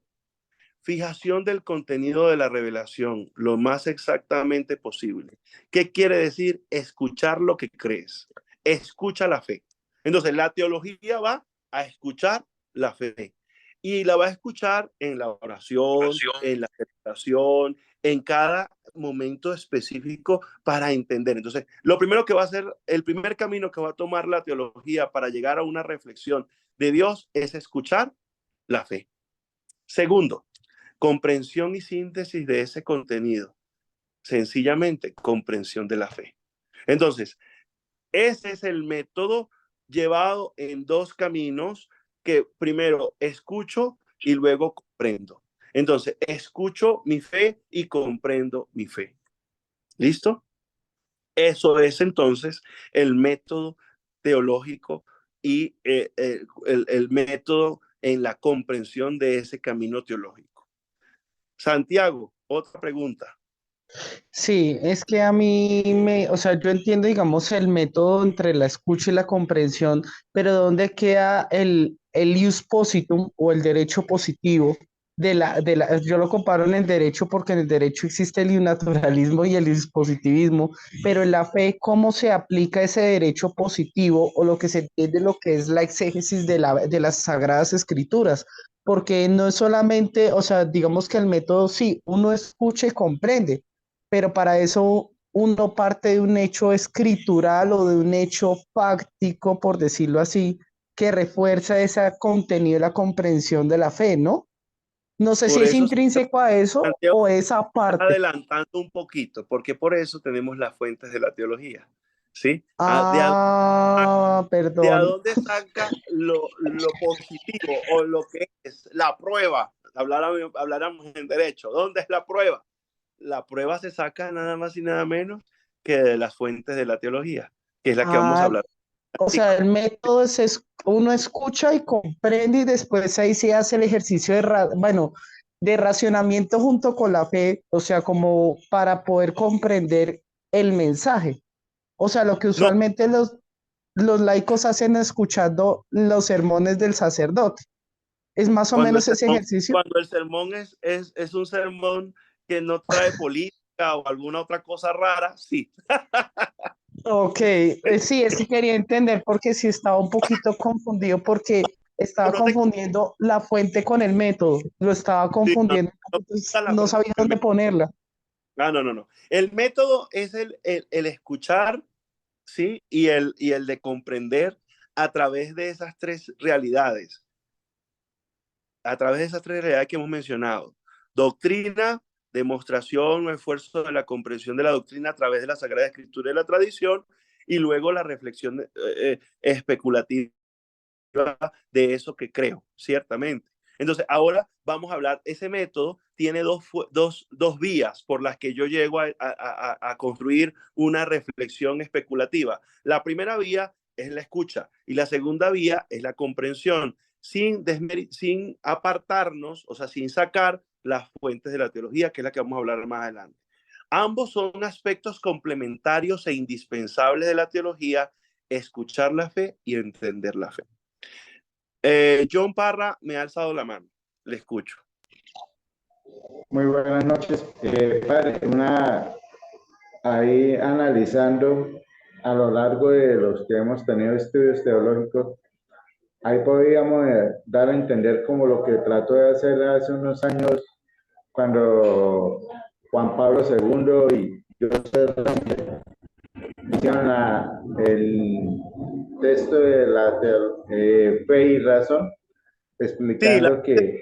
fijación del contenido de la revelación lo más exactamente posible. ¿Qué quiere decir? Escuchar lo que crees. Escucha la fe. Entonces, la teología va a escuchar la fe y la va a escuchar en la oración, en la meditación, en cada momento específico para entender. Entonces, lo primero que va a hacer, el primer camino que va a tomar la teología para llegar a una reflexión de Dios es escuchar la fe. Segundo, comprensión y síntesis de ese contenido. Sencillamente, comprensión de la fe. Entonces, ese es el método llevado en 2 caminos que primero escucho y luego comprendo. Entonces, escucho mi fe y comprendo mi fe. ¿Listo? Eso es entonces el método teológico y el método en la comprensión de ese camino teológico. Santiago, otra pregunta.
Sí, es que a mí o sea, yo entiendo, digamos, el método entre la escucha y la comprensión, pero ¿dónde queda el ius positum o el derecho positivo yo lo comparo en el derecho porque en el derecho existe el naturalismo y el positivismo, pero en la fe, ¿cómo se aplica ese derecho positivo o lo que se entiende lo que es la exégesis de las Sagradas Escrituras? Porque no es solamente, o sea, digamos que el método sí, uno escucha y comprende, pero para eso uno parte de un hecho escritural o de un hecho fáctico, por decirlo así, que refuerza ese contenido y la comprensión de la fe, ¿no? No sé si
Por
es
eso,
intrínseco a eso
Santiago,
o esa
está
parte.
adelantando un poquito, porque por eso tenemos las fuentes de la teología, ¿sí?
Ah,
¿De a
perdón.
dónde saca lo positivo o lo que es la prueba? Habláramos en derecho. ¿Dónde es la prueba? La prueba se saca nada más y nada menos que de las fuentes de la teología, que es la que vamos a
Ah,
hablar.
o sea, el método uno escucha y comprende y después ahí se hace el ejercicio bueno, de racionamiento junto con la fe, o sea, como para poder comprender el mensaje. O sea, lo que
No,
usualmente los laicos hacen escuchando los sermones del sacerdote. Es más o
cuando el
menos ese
sermón,
ejercicio.
cuando el sermón es un sermón que no trae política o alguna otra cosa rara, sí.
Ok, sí, es que quería entender porque sí estaba un poquito confundido porque estaba
No te
confundiendo la fuente con el método. Lo estaba
sí, no,
confundiendo,
no,
entonces
la
no
fuente
sabía
del
dónde ponerla.
no, no, no. El método es el escuchar, ¿sí? Y el de comprender a través de esas tres realidades, a través de esas tres realidades que hemos mencionado. Doctrina, demostración o esfuerzo de la comprensión de la doctrina a través de la Sagrada Escritura y la tradición, y luego la reflexión especulativa de eso que creo, ciertamente. Entonces, ahora vamos a hablar, ese método tiene dos vías por las que yo llego a construir una reflexión especulativa. La primera vía es la escucha y la segunda vía es la comprensión, sin apartarnos, o sea, sin sacar las fuentes de la teología, que es la que vamos a hablar más adelante. Ambos son aspectos complementarios e indispensables de la teología, escuchar la fe y entender la fe. John Parra me ha alzado la mano. Le escucho.
Muy buenas noches. Padre, ahí analizando a lo largo de los que hemos tenido estudios teológicos, ahí podríamos dar a entender como lo que trató de hacer hace unos años cuando Juan Pablo II y Joseph Ratzinger hicieron el texto de la fe y razón,
Sí,
explicando que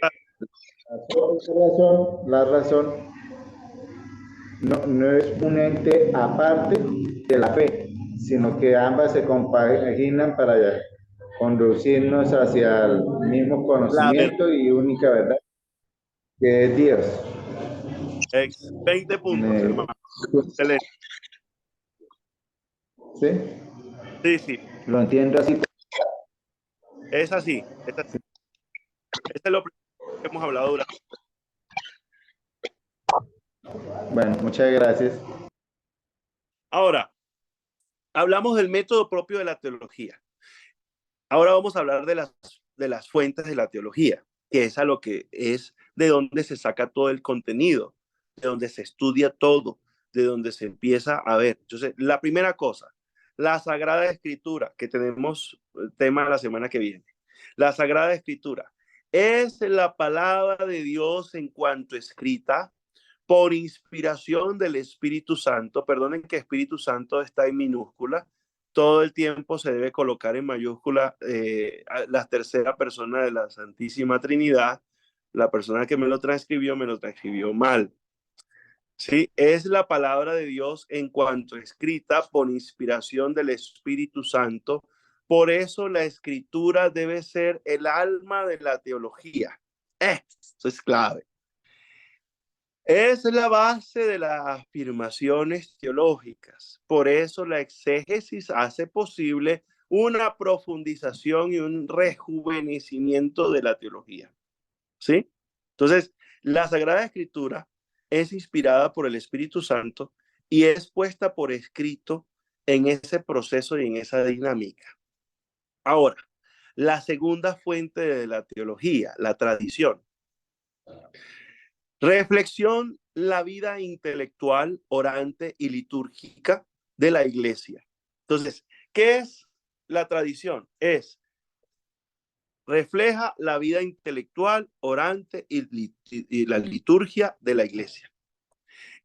la razón no es un ente aparte de la fe, sino que ambas se compaginan para conducirnos hacia el mismo
la verdad.
conocimiento y única verdad, que es Dios.
20 puntos,
Me-
hermano. Excelente.
¿Sí?
Sí, sí.
Lo entiendo así.
Es así. Este es lo primero que hemos hablado durante.
Bueno, muchas gracias.
Ahora, hablamos del método propio de la teología. Ahora vamos a hablar de las fuentes de la teología, que es a lo que es de donde se saca todo el contenido, de donde se estudia todo, de donde se empieza a ver. Entonces, la primera cosa, la Sagrada Escritura, que tenemos tema la semana que viene. La Sagrada Escritura es la palabra de Dios en cuanto escrita por inspiración del Espíritu Santo. Perdonen que Espíritu Santo está en minúscula. Todo el tiempo se debe colocar en mayúscula la tercera persona de la Santísima Trinidad. La persona que me lo transcribió mal. Sí, es la palabra de Dios en cuanto escrita por inspiración del Espíritu Santo. Por eso la escritura debe ser el alma de la teología. Esto es clave. Es la base de las afirmaciones teológicas. Por eso la exégesis hace posible una profundización y un rejuvenecimiento de la teología. ¿Sí? Entonces, la Sagrada Escritura es inspirada por el Espíritu Santo y es puesta por escrito en ese proceso y en esa dinámica. Ahora, la segunda fuente de la teología, la tradición. Reflexión, la vida intelectual, orante y litúrgica de la iglesia. Entonces, ¿qué es la tradición? Refleja la vida intelectual, orante y la liturgia de la iglesia.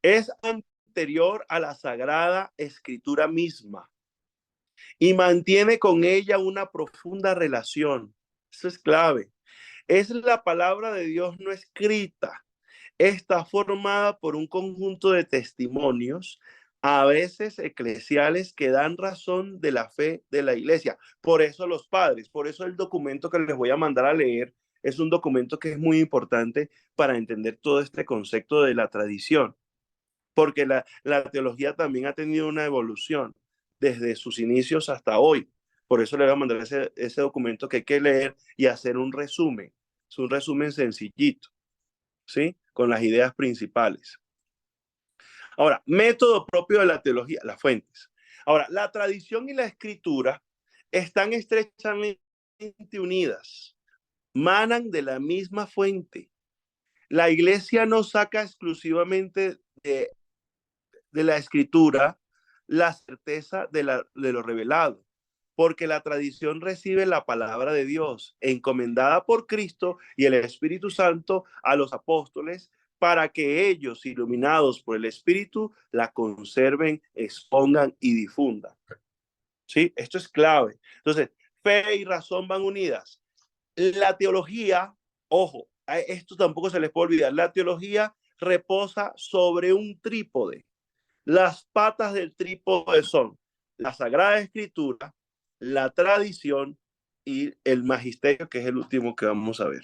Es anterior a la Sagrada Escritura misma y mantiene con ella una profunda relación. Eso es clave. Es la palabra de Dios no escrita. Está formada por un conjunto de testimonios, a veces eclesiales, que dan razón de la fe de la iglesia. Por eso los padres, por eso el documento que les voy a mandar a leer es un documento que es muy importante para entender todo este concepto de la tradición, porque la teología también ha tenido una evolución desde sus inicios hasta hoy. Por eso le voy a mandar ese documento que hay que leer y hacer un resumen. Es un resumen sencillito, ¿sí? Con las ideas principales. Ahora, método propio de la teología, las fuentes. Ahora, la tradición y la escritura están estrechamente unidas, manan de la misma fuente. La iglesia no saca exclusivamente de la escritura la certeza de lo revelado, porque la tradición recibe la palabra de Dios encomendada por Cristo y el Espíritu Santo a los apóstoles para que ellos, iluminados por el Espíritu, la conserven, expongan y difundan. ¿Sí? Esto es clave. Entonces, fe y razón van unidas. La teología, ojo, a esto tampoco se les puede olvidar, la teología reposa sobre un trípode. Las patas del trípode son la Sagrada Escritura, la tradición y el magisterio, que es el último que vamos a ver.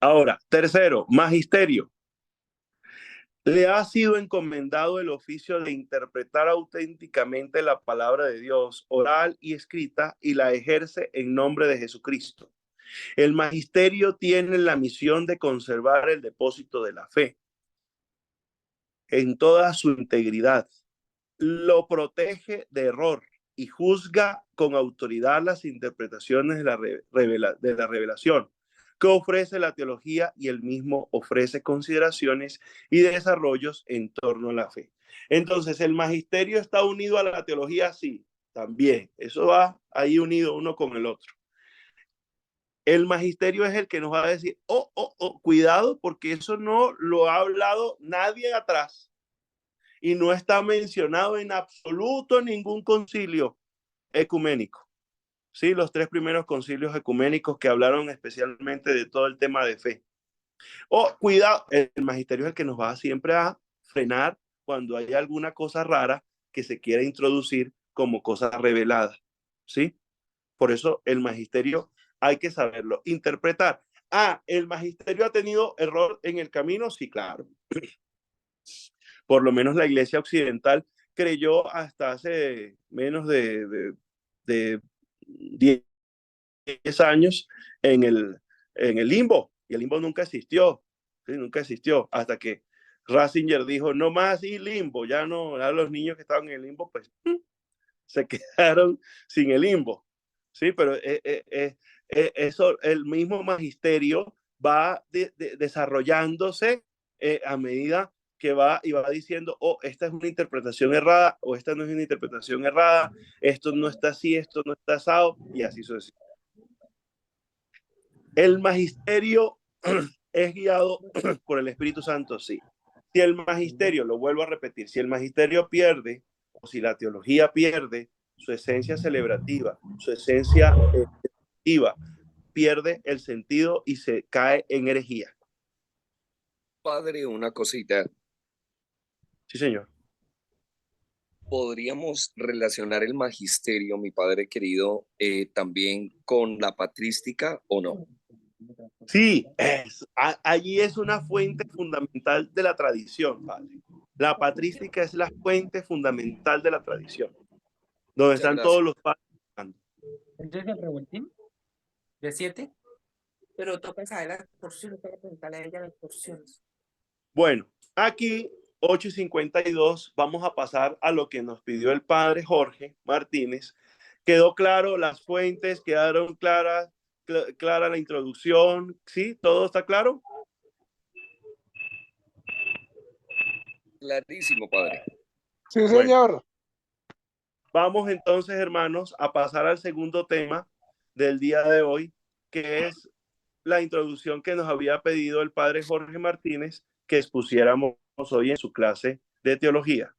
Ahora, tercero, magisterio. Le ha sido encomendado el oficio de interpretar auténticamente la palabra de Dios, oral y escrita, y la ejerce en nombre de Jesucristo. El magisterio tiene la misión de conservar el depósito de la fe en toda su integridad. Lo protege de error y juzga con autoridad las interpretaciones de la revelación que ofrece la teología, y él mismo ofrece consideraciones y desarrollos en torno a la fe. Entonces, ¿el magisterio está unido a la teología? Sí, también. Eso va ahí unido uno con el otro. El magisterio es el que nos va a decir, cuidado, porque eso no lo ha hablado nadie atrás y no está mencionado en absoluto en ningún concilio ecuménico. Sí, los 3 primeros concilios ecuménicos que hablaron especialmente de todo el tema de fe. Cuidado, el magisterio es el que nos va siempre a frenar cuando hay alguna cosa rara que se quiera introducir como cosa revelada. ¿Sí? Por eso el magisterio hay que saberlo interpretar. ¿El magisterio ha tenido error en el camino? Sí, claro. Por lo menos la iglesia occidental creyó hasta hace menos de 10 años en el limbo, y el limbo nunca existió, ¿sí? Nunca existió, hasta que Ratzinger dijo, no más y limbo, ya no, ya los niños que estaban en el limbo, pues se quedaron sin el limbo, ¿sí? Pero eso, el mismo magisterio va desarrollándose a medida que va y va diciendo, esta es una interpretación errada, o esta no es una interpretación errada, esto no está así, esto no está asado, y así sucesivamente. El magisterio es guiado por el Espíritu Santo, sí. Si el magisterio, lo vuelvo a repetir, si el magisterio pierde, o si la teología pierde su esencia celebrativa, su esencia efectiva, pierde el sentido y se cae en herejía.
Padre, una cosita.
Sí, señor.
¿Podríamos relacionar el magisterio, mi padre querido, también con la patrística o no?
Sí, allí es una fuente fundamental de la tradición, padre. La patrística es la fuente fundamental de la tradición, donde
Muchas
están
gracias.
todos los padres.
Entonces el revoltín de 7, pero toca saber las porciones, para preguntarle a ella las porciones.
Bueno, aquí 8:52 vamos a pasar a lo que nos pidió el padre Jorge Martínez. Quedó claro las fuentes, quedaron clara la introducción, ¿sí? ¿Todo está claro?
Clarísimo, padre.
Sí,
Bueno.
señor.
Vamos entonces, hermanos, a pasar al segundo tema del día de hoy, que es la introducción que nos había pedido el padre Jorge Martínez que expusiéramos hoy en su clase de teología.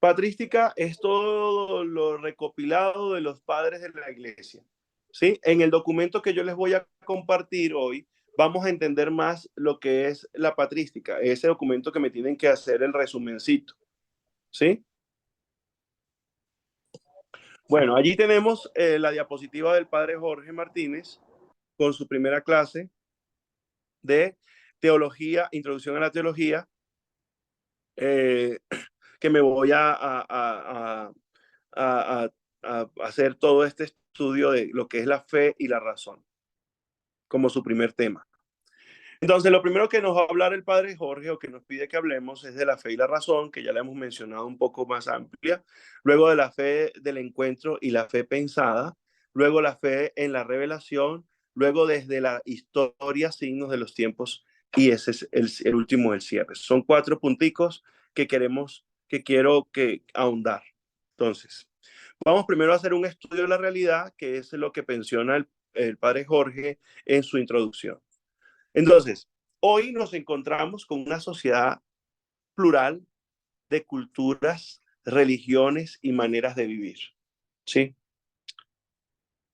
Patrística es todo lo recopilado de los padres de la iglesia, ¿sí? En el documento que yo les voy a compartir hoy, vamos a entender más lo que es la patrística, ese documento que me tienen que hacer el resumencito, ¿sí? Bueno, allí tenemos la diapositiva del padre Jorge Martínez con su primera clase de teología, introducción a la teología, que me voy a hacer todo este estudio de lo que es la fe y la razón como su primer tema. Entonces, lo primero que nos va a hablar el padre Jorge o que nos pide que hablemos es de la fe y la razón, que ya la hemos mencionado un poco más amplia, luego de la fe del encuentro y la fe pensada, luego la fe en la revelación, luego desde la historia, signos de los tiempos, y ese es el último del cierre. Son 4 punticos que quiero que ahondar. Entonces, vamos primero a hacer un estudio de la realidad, que es lo que menciona el padre Jorge en su introducción. Entonces, hoy nos encontramos con una sociedad plural de culturas, religiones y maneras de vivir, ¿sí?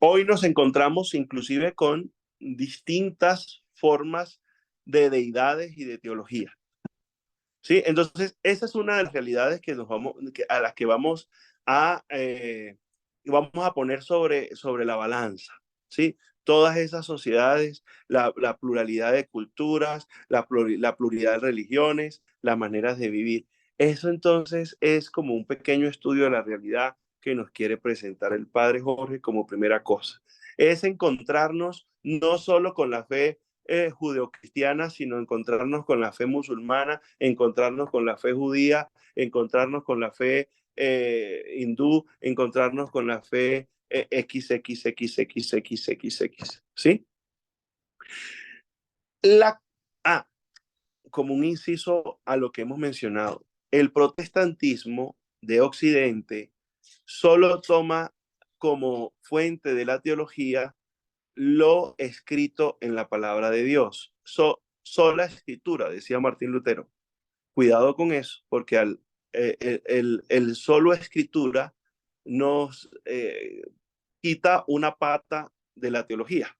Hoy nos encontramos inclusive con distintas formas de deidades y de teología, ¿sí? Entonces, esa es una de las realidades a las que vamos a poner sobre la balanza, ¿sí? Todas esas sociedades, la pluralidad de culturas, la pluralidad de religiones, las maneras de vivir. Eso entonces es como un pequeño estudio de la realidad que nos quiere presentar el padre Jorge como primera cosa. Es encontrarnos no solo con la fe judeocristiana, sino encontrarnos con la fe musulmana, encontrarnos con la fe judía, encontrarnos con la fe hindú, encontrarnos con la fe XXXXXXX, ¿sí? Como un inciso a lo que hemos mencionado, el protestantismo de Occidente solo toma como fuente de la teología lo escrito en la palabra de Dios. Sola escritura, decía Martín Lutero. Cuidado con eso, porque el solo escritura nos quita una pata de la teología.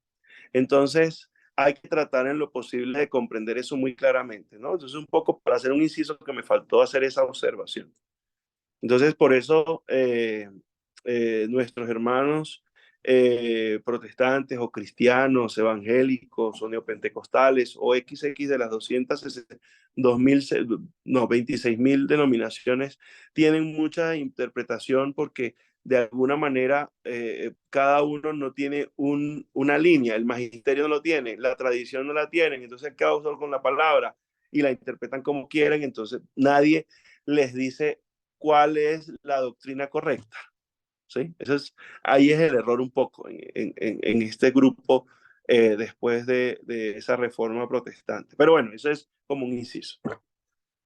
Entonces, hay que tratar en lo posible de comprender eso muy claramente, ¿no? Entonces, un poco para hacer un inciso que me faltó hacer esa observación. Entonces, por eso nuestros hermanos protestantes o cristianos, evangélicos o neopentecostales o XX de las 26.000 denominaciones tienen mucha interpretación porque de alguna manera cada uno no tiene una línea, el magisterio no lo tiene, la tradición no la tienen, entonces cada uno con la palabra y la interpretan como quieren, entonces nadie les dice cuál es la doctrina correcta, ¿sí? Ahí es el error un poco en este grupo después de esa reforma protestante. Pero bueno, eso es como un inciso.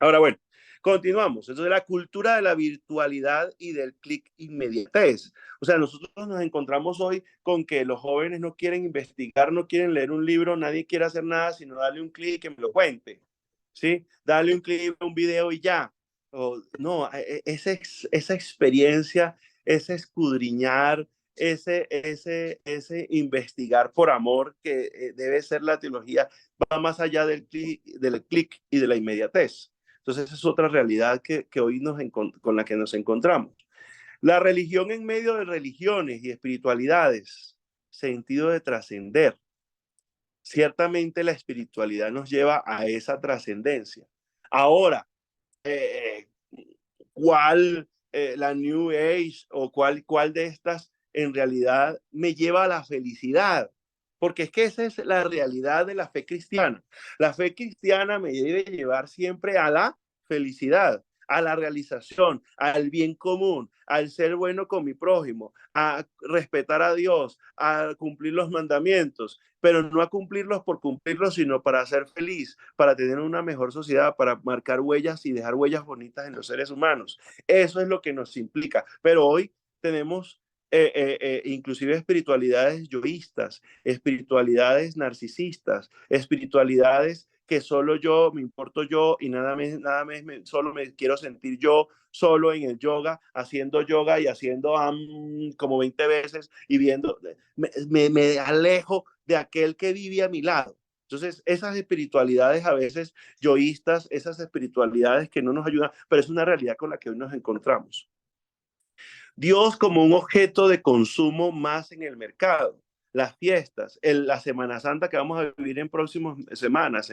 Ahora, bueno, continuamos. Entonces, la cultura de la virtualidad y del clic inmediatez. O sea, nosotros nos encontramos hoy con que los jóvenes no quieren investigar, no quieren leer un libro, nadie quiere hacer nada, sino darle un clic que me lo cuente, ¿sí? Darle un clic, un video y ya. No, esa experiencia, ese escudriñar, ese investigar por amor que debe ser la teología, va más allá del clic y de la inmediatez. Entonces, esa es otra realidad que hoy con la que nos encontramos. La religión en medio de religiones y espiritualidades, sentido de trascender. ciertamente la espiritualidad nos lleva a esa trascendencia. Ahora, eh, ¿cuál la New Age o cuál de estas en realidad me lleva a la felicidad? Porque es que esa es la realidad de la fe cristiana. La fe cristiana me debe llevar siempre a la felicidad, a la realización, al bien común, al ser bueno con mi prójimo, a respetar a Dios, a cumplir los mandamientos, pero no a cumplirlos por cumplirlos, sino para ser feliz, para tener una mejor sociedad, para marcar huellas y dejar huellas bonitas en los seres humanos. Eso es lo que nos implica. Pero hoy tenemos inclusive espiritualidades yoístas, espiritualidades narcisistas, espiritualidades que solo yo, me importo yo y solo me quiero sentir yo solo en el yoga, haciendo yoga y haciendo como 20 veces y viendo, me alejo de aquel que vive a mi lado. Entonces, esas espiritualidades a veces yoístas, esas espiritualidades que no nos ayudan, pero es una realidad con la que hoy nos encontramos. Dios como un objeto de consumo más en el mercado. Las fiestas, la Semana Santa que vamos a vivir en próximas semanas,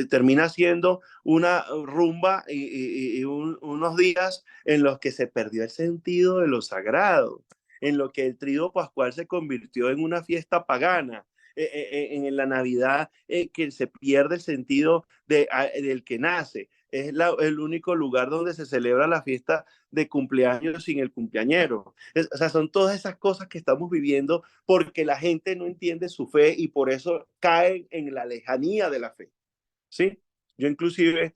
termina siendo una rumba y unos días en los que se perdió el sentido de lo sagrado, en lo que el trío pascual se convirtió en una fiesta pagana, en la Navidad que se pierde el sentido del que nace. Es el único lugar donde se celebra la fiesta de cumpleaños sin el cumpleañero. O sea, son todas esas cosas que estamos viviendo porque la gente no entiende su fe y por eso caen en la lejanía de la fe. ¿Sí? Yo inclusive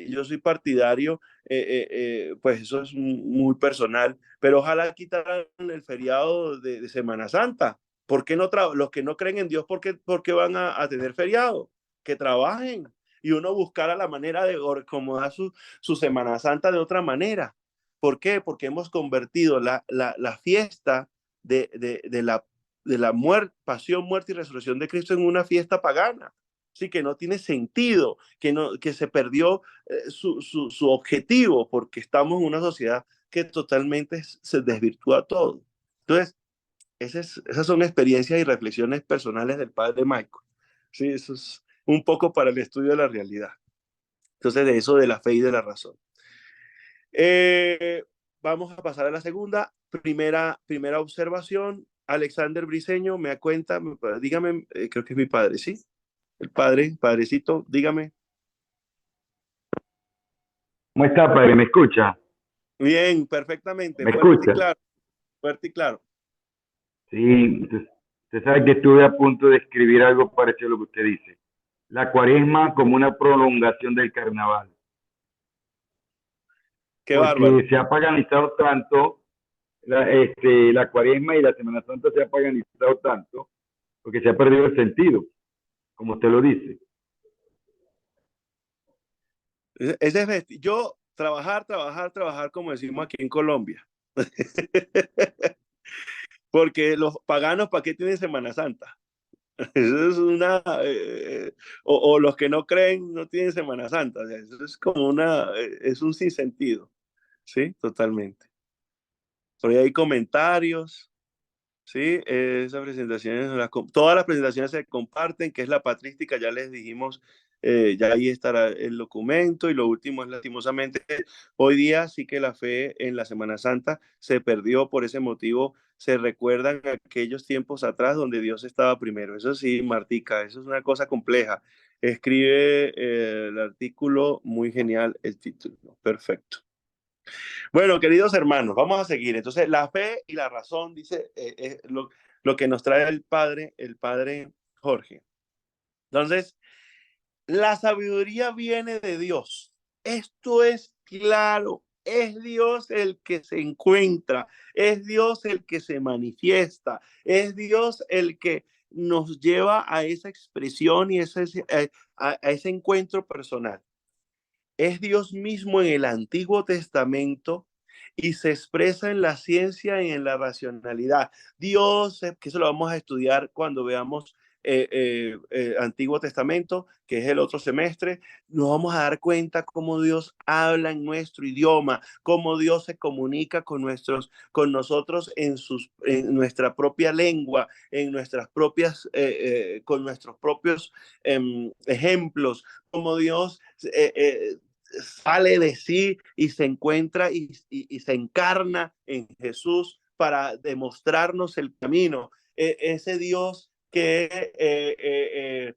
yo soy partidario, pues eso es muy personal, pero ojalá quitaran el feriado de Semana Santa. ¿Por qué no los que no creen en Dios, por qué van a tener feriado? Que trabajen y uno buscara la manera de acomodar su Semana Santa de otra manera. ¿Por qué? Porque hemos convertido la fiesta de la pasión, muerte y resurrección de Cristo en una fiesta pagana. Sí, que no tiene sentido, que se perdió su objetivo, porque estamos en una sociedad que totalmente se desvirtúa todo. Entonces, esas son experiencias y reflexiones personales del padre Michael. Sí, eso es un poco para el estudio de la realidad. Entonces, de eso de la fe y de la razón. Vamos a pasar a la segunda. Primera observación. Alexander Briseño me cuenta, dígame, creo que es mi padre, ¿sí? El padrecito, dígame.
¿Cómo está, padre? ¿Me escucha?
Bien, perfectamente.
¿Me escucha?
Fuerte y claro.
Sí, usted sabe que estuve a punto de escribir algo parecido a lo que usted dice. La cuaresma como una prolongación del carnaval.
Qué
Porque
bárbaro.
se ha paganizado tanto, la cuaresma y la Semana Santa se ha paganizado tanto, porque se ha perdido el sentido, como usted lo dice.
Yo trabajar, como decimos aquí en Colombia. Porque los paganos, ¿para qué tienen Semana Santa? Eso es o los que no creen no tienen Semana Santa. O sea, eso es como es un sinsentido. Sí, totalmente. Por ahí hay comentarios. Sí, esas presentaciones, todas las presentaciones se comparten, que es la patrística, ya les dijimos, ya ahí estará el documento. Y lo último es, lastimosamente, hoy día sí que la fe en la Semana Santa se perdió. Por ese motivo se recuerdan aquellos tiempos atrás donde Dios estaba primero. Eso sí, Martica, eso es una cosa compleja. Escribe el artículo, muy genial el título, perfecto. Bueno, queridos hermanos, vamos a seguir. Entonces, la fe y la razón, dice, lo que nos trae el padre Jorge. Entonces, la sabiduría viene de Dios. Esto es claro. Es Dios el que se encuentra, es Dios el que se manifiesta, es Dios el que nos lleva a esa expresión y a ese encuentro personal. Es Dios mismo en el Antiguo Testamento y se expresa en la ciencia y en la racionalidad. Dios, que eso lo vamos a estudiar cuando veamos Antiguo Testamento, que es el otro semestre, nos vamos a dar cuenta cómo Dios habla en nuestro idioma, cómo Dios se comunica con nosotros en nuestra propia lengua, con nuestros propios ejemplos, cómo Dios sale de sí y se encuentra y se encarna en Jesús para demostrarnos el camino. Ese Dios que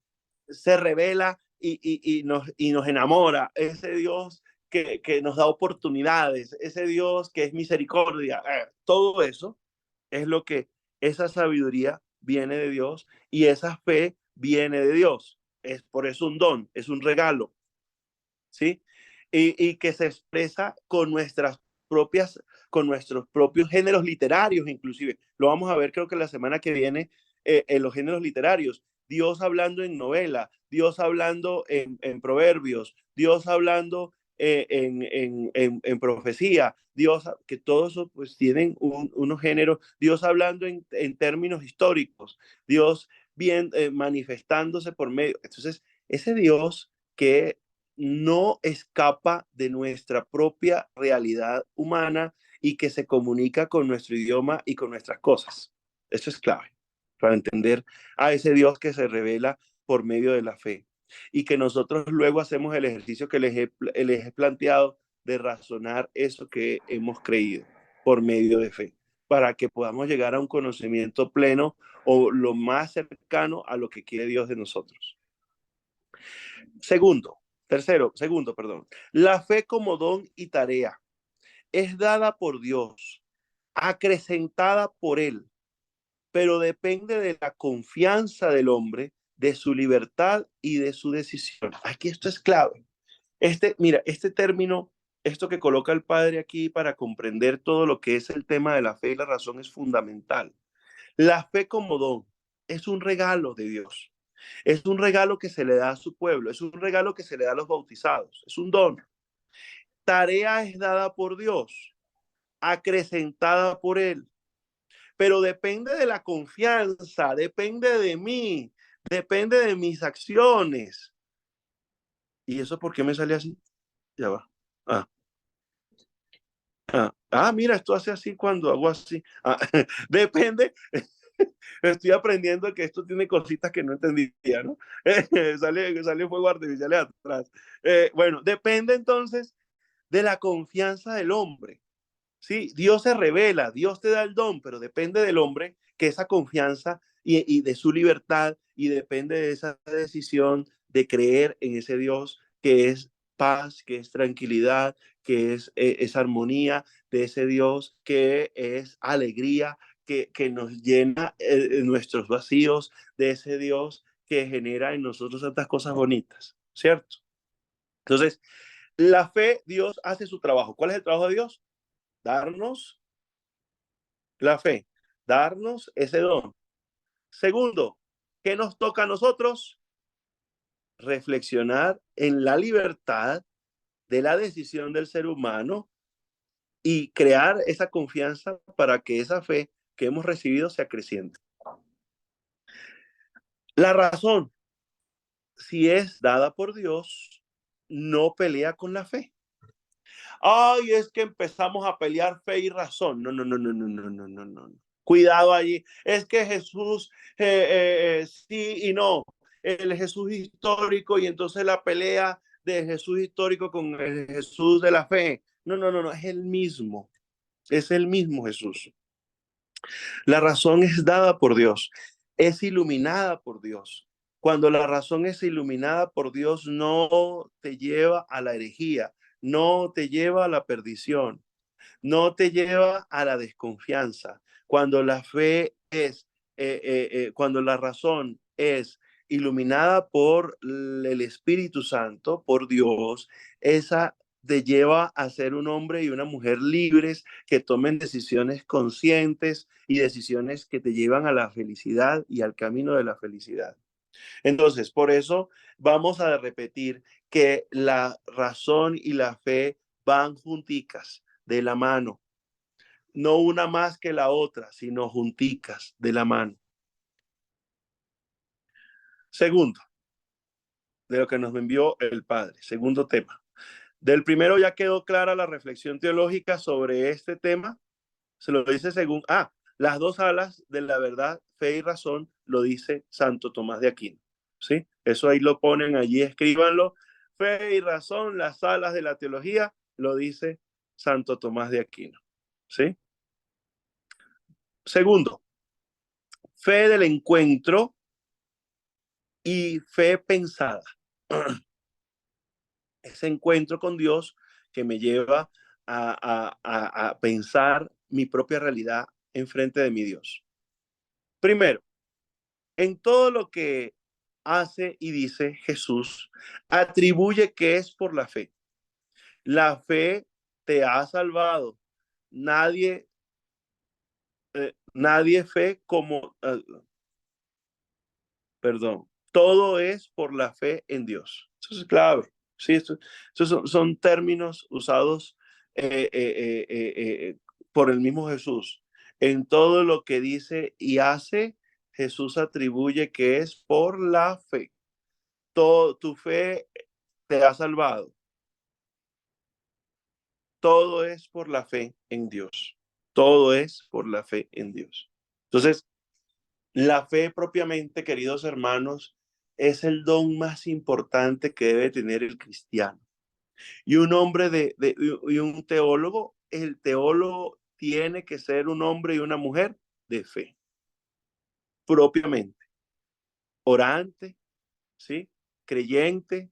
se revela y nos enamora, ese Dios que nos da oportunidades, ese Dios que es misericordia, todo eso es lo que esa sabiduría viene de Dios y esa fe viene de Dios. Es por eso un don, es un regalo, ¿sí? Y que se expresa con nuestros propios géneros literarios, inclusive. Lo vamos a ver, creo que la semana que viene, en los géneros literarios. Dios hablando en novela, Dios hablando en proverbios, Dios hablando en profecía, Dios, que todos eso pues tienen unos géneros, Dios hablando en términos históricos, Dios bien manifestándose por medio. Entonces, ese Dios que no escapa de nuestra propia realidad humana y que se comunica con nuestro idioma y con nuestras cosas. Eso es clave para entender a ese Dios que se revela por medio de la fe y que nosotros luego hacemos el ejercicio que les he planteado de razonar eso que hemos creído por medio de fe, para que podamos llegar a un conocimiento pleno o lo más cercano a lo que quiere Dios de nosotros. Segundo, perdón. La fe como don y tarea es dada por Dios, acrecentada por Él, pero depende de la confianza del hombre, de su libertad y de su decisión. Aquí esto es clave. Mira, este término, esto que coloca el padre aquí para comprender todo lo que es el tema de la fe y la razón es fundamental. La fe como don es un regalo de Dios. Es un regalo que se le da a su pueblo, es un regalo que se le da a los bautizados, es un don. Tarea es dada por Dios, acrecentada por Él, pero depende de la confianza, depende de mí, depende de mis acciones. ¿Y eso por qué me sale así? Ya va. Mira, esto hace así cuando hago así. Depende. Estoy aprendiendo que esto tiene cositas que no entendía, ¿no? Sale fuego artificial atrás. Bueno, depende entonces de la confianza del hombre. Sí, Dios se revela, Dios te da el don, pero depende del hombre que esa confianza y de su libertad y depende de esa decisión de creer en ese Dios que es paz, que es tranquilidad, que es armonía, de ese Dios que es alegría, que nos llena nuestros vacíos, de ese Dios que genera en nosotros tantas cosas bonitas, ¿cierto? Entonces, la fe, Dios hace su trabajo. ¿Cuál es el trabajo de Dios? Darnos la fe, darnos ese don. Segundo, ¿qué nos toca a nosotros? Reflexionar en la libertad de la decisión del ser humano y crear esa confianza para que esa fe que hemos recibido sea creciente. La razón, si es dada por Dios, no pelea con la fe. Ay, es que empezamos a pelear fe y razón. No, no, no, no, no, no, no, no, no. Cuidado allí. Es que Jesús sí y no. El Jesús histórico y entonces la pelea de Jesús histórico con el Jesús de la fe. No, no, no, no, es el mismo. Es el mismo Jesús. La razón es dada por Dios. Es iluminada por Dios. Cuando la razón es iluminada por Dios, no te lleva a la herejía, no te lleva a la perdición, no te lleva a la desconfianza. Cuando la fe es, cuando la razón es iluminada por el Espíritu Santo, por Dios, esa te lleva a ser un hombre y una mujer libres que tomen decisiones conscientes y decisiones que te llevan a la felicidad y al camino de la felicidad. Entonces, por eso vamos a repetir que la razón y la fe van junticas de la mano, no una más que la otra, sino junticas de la mano. Segundo, de lo que nos envió el Padre. Segundo tema. Del primero ya quedó clara la reflexión teológica sobre este tema. Se lo dice según, las dos alas de la verdad, fe y razón, lo dice Santo Tomás de Aquino. ¿Sí? Eso ahí lo ponen, allí escríbanlo. Fe y razón, las alas de la teología, lo dice Santo Tomás de Aquino. ¿Sí? Segundo, fe del encuentro y fe pensada. Ese encuentro con Dios que me lleva a pensar mi propia realidad enfrente de mi Dios. Primero, en todo lo que hace y dice Jesús, atribuye que es por la fe. La fe te ha salvado. Nadie fe como, perdón, todo es por la fe en Dios. Eso es clave. Sí, estos son términos usados por el mismo Jesús. En todo lo que dice y hace, Jesús atribuye que es por la fe. Tu fe te ha salvado. Todo es por la fe en Dios. Todo es por la fe en Dios. Entonces, la fe propiamente, queridos hermanos, es el don más importante que debe tener el cristiano. Y un hombre y un teólogo, el teólogo tiene que ser un hombre y una mujer de fe, propiamente, orante, ¿sí? Creyente,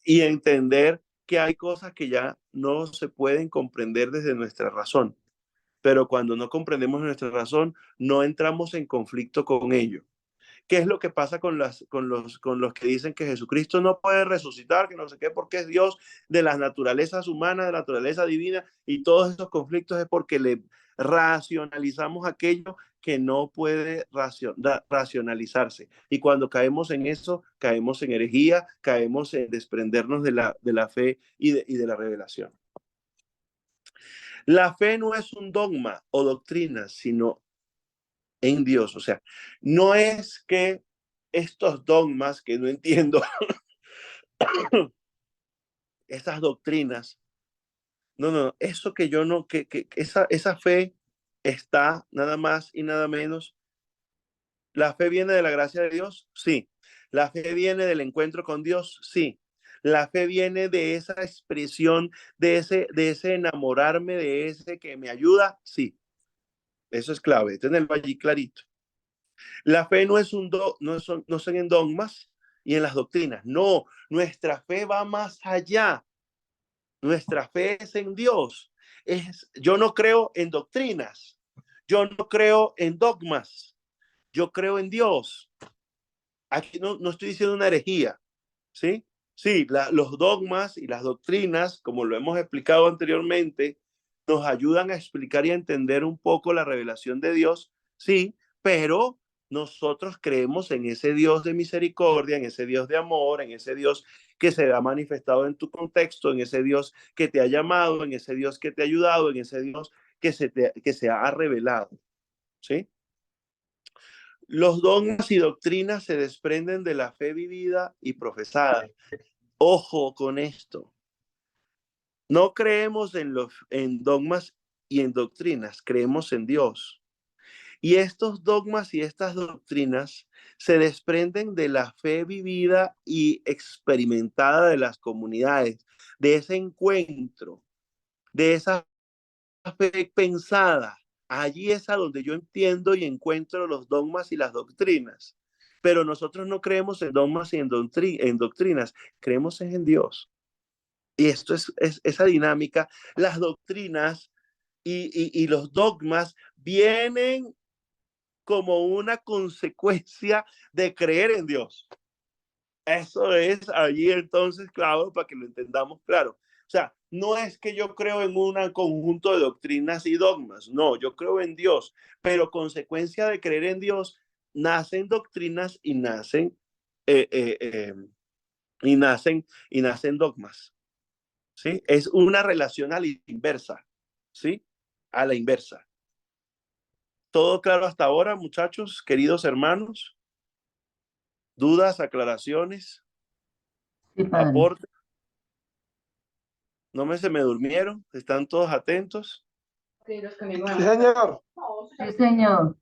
y entender que hay cosas que ya no se pueden comprender desde nuestra razón. Pero cuando no comprendemos nuestra razón, no entramos en conflicto con ello. ¿Qué es lo que pasa con los que dicen que Jesucristo no puede resucitar, que no sé qué, porque es Dios de las naturalezas humanas, de la naturaleza divina, y todos esos conflictos es porque le racionalizamos aquello que no puede racionalizarse? Y cuando caemos en eso, caemos en herejía, caemos en desprendernos de la fe y de la revelación. La fe no es un dogma o doctrina, sino en Dios. O sea, no es que estos dogmas que no entiendo, estas doctrinas, no, eso que yo no, que esa fe está nada más y nada menos. ¿La fe viene de la gracia de Dios? Sí. ¿La fe viene del encuentro con Dios? Sí. La fe viene de esa expresión, de ese enamorarme, de ese que me ayuda? Sí. Eso es clave, tenerlo allí clarito. La fe no es no son en dogmas y en las doctrinas. No, nuestra fe va más allá. Nuestra fe es en Dios. Yo no creo en doctrinas. Yo no creo en dogmas. Yo creo en Dios. Aquí no estoy diciendo una herejía, ¿sí? Sí, los dogmas y las doctrinas, como lo hemos explicado anteriormente, nos ayudan a explicar y a entender un poco la revelación de Dios, sí, pero nosotros creemos en ese Dios de misericordia, en ese Dios de amor, en ese Dios que se ha manifestado en tu contexto, en ese Dios que te ha llamado, en ese Dios que te ha ayudado, en ese Dios que se ha revelado, ¿sí? Los dogmas y doctrinas se desprenden de la fe vivida y profesada. Ojo con esto. No creemos en dogmas y en doctrinas, creemos en Dios. Y estos dogmas y estas doctrinas se desprenden de la fe vivida y experimentada de las comunidades, de ese encuentro, de esa fe pensada. Allí es a donde yo entiendo y encuentro los dogmas y las doctrinas. Pero nosotros no creemos en dogmas y en doctrinas, creemos en Dios. Y esto es esa dinámica. Las doctrinas y los dogmas vienen como una consecuencia de creer en Dios. Eso es allí entonces claro para que lo entendamos claro. O sea, no es que yo creo en un conjunto de doctrinas y dogmas, no, yo creo en Dios, pero consecuencia de creer en Dios, nacen doctrinas y nacen dogmas, ¿sí? Es una relación a la inversa, ¿sí? A la inversa. ¿Todo claro hasta ahora, muchachos, queridos hermanos? ¿Dudas, aclaraciones,
Sí, padre.
aportes? ¿No se me durmieron? ¿Están todos atentos?
Sí, señor.
Sí, señor.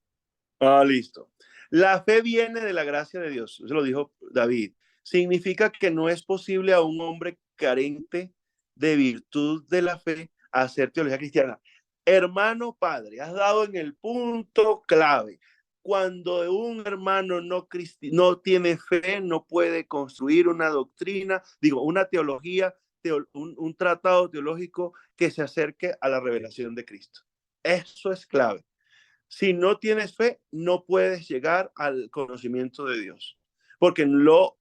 Ah, listo. La fe viene de la gracia de Dios. Eso lo dijo David. Significa que no es posible a un hombre carente de virtud de la fe hacer teología cristiana. Hermano padre, has dado en el punto clave. Cuando un hermano no tiene fe, no puede construir una doctrina, una teología, un tratado teológico que se acerque a la revelación de Cristo. Eso es clave. Si no tienes fe, no puedes llegar al conocimiento de Dios, porque lo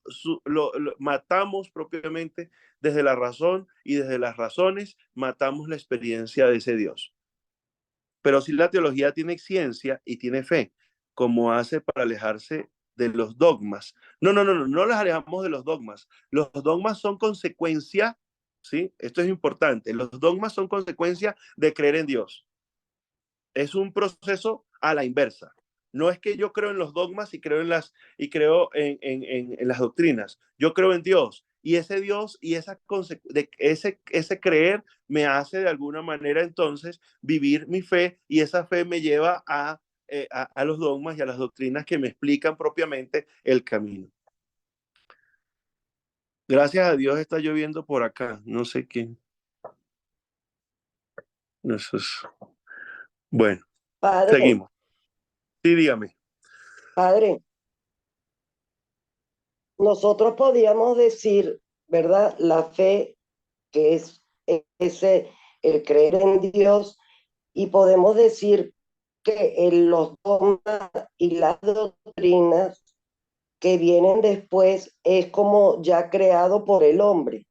matamos propiamente desde la razón, y desde las razones matamos la experiencia de ese Dios. Pero si la teología tiene ciencia y tiene fe, ¿cómo hace para alejarse de los dogmas? No las alejamos de los dogmas. Los dogmas son consecuencia, ¿sí? Esto es importante. Los dogmas son consecuencia de creer en Dios. Es un proceso a la inversa. No es que yo creo en los dogmas y creo en las doctrinas. Yo creo en Dios, y ese Dios y ese creer me hace de alguna manera entonces vivir mi fe, y esa fe me lleva a los dogmas y a las doctrinas que me explican propiamente el camino. Gracias a Dios está lloviendo por acá. No sé quién. Eso es... Bueno,
Padre,
seguimos. Sí, dígame.
padre, nosotros podíamos decir, ¿verdad? La fe, que es ese, el creer en Dios, y podemos decir que en los dogmas y las doctrinas que vienen después es como ya creado por el hombre.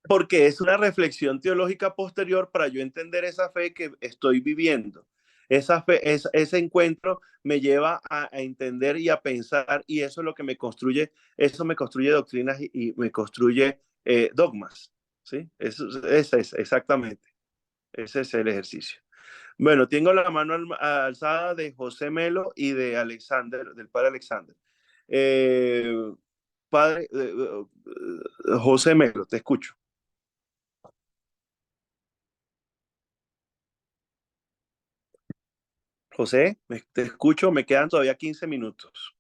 Porque es una reflexión teológica posterior para yo entender esa fe que estoy viviendo. Esa fe, ese encuentro me lleva a entender y a pensar, y eso es lo que me construye, eso me construye doctrinas y me construye dogmas. ¿Sí? Ese es exactamente, ese es el ejercicio. Bueno, tengo la mano alzada de José Melo y de Alexander, del padre Alexander. Padre José Melo, te escucho. José, te escucho, me quedan todavía 15 minutos.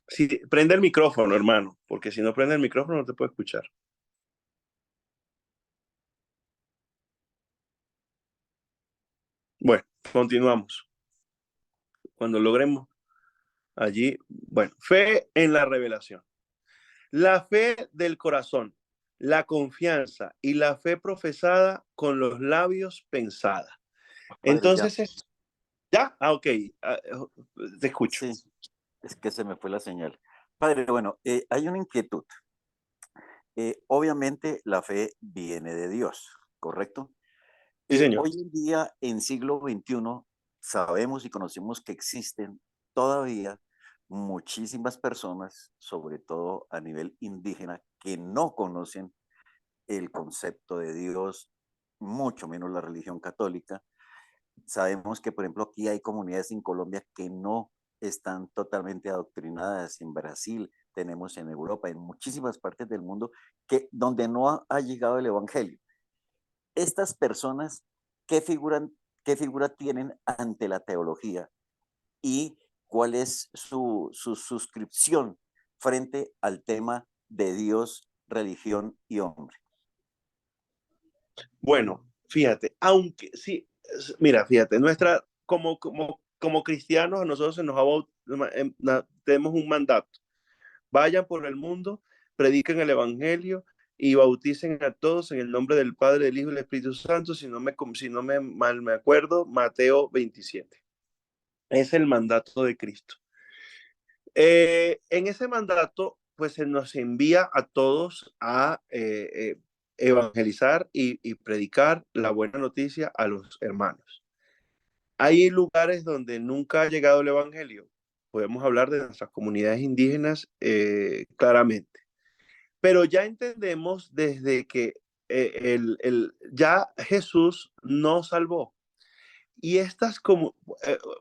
Sí, prende el micrófono, hermano, porque si no prende el micrófono no te puedo escuchar. Bueno, continuamos. Cuando logremos allí, bueno, fe en la revelación. La fe del corazón, la confianza y la fe profesada con los labios pensada. Entonces, ¿ya? Ok, te escucho.
Sí, es que se me fue la señal. Padre, bueno, hay una inquietud. Obviamente la fe viene de Dios, ¿correcto?
Sí, señor.
Hoy en día, en siglo XXI, sabemos y conocemos que existen todavía muchísimas personas, sobre todo a nivel indígena, que no conocen el concepto de Dios, mucho menos la religión católica. Sabemos que, por ejemplo, aquí hay comunidades en Colombia que no están totalmente adoctrinadas. En Brasil, tenemos en Europa, en muchísimas partes del mundo, donde no ha llegado el evangelio. Estas personas, ¿qué figura tienen ante la teología? ¿Y cuál es su suscripción frente al tema de Dios, religión y hombre?
Bueno, fíjate, aunque sí, mira, fíjate, como cristianos, a nosotros se nos tenemos un mandato. Vayan por el mundo, prediquen el evangelio y bauticen a todos en el nombre del Padre, del Hijo y del Espíritu Santo, si no me mal me acuerdo, Mateo 27. Es el mandato de Cristo. En ese mandato, pues se nos envía a todos a evangelizar y predicar la buena noticia a los hermanos. Hay lugares donde nunca ha llegado el evangelio. Podemos hablar de nuestras comunidades indígenas claramente. Pero ya entendemos desde que ya Jesús nos salvó. Y estas como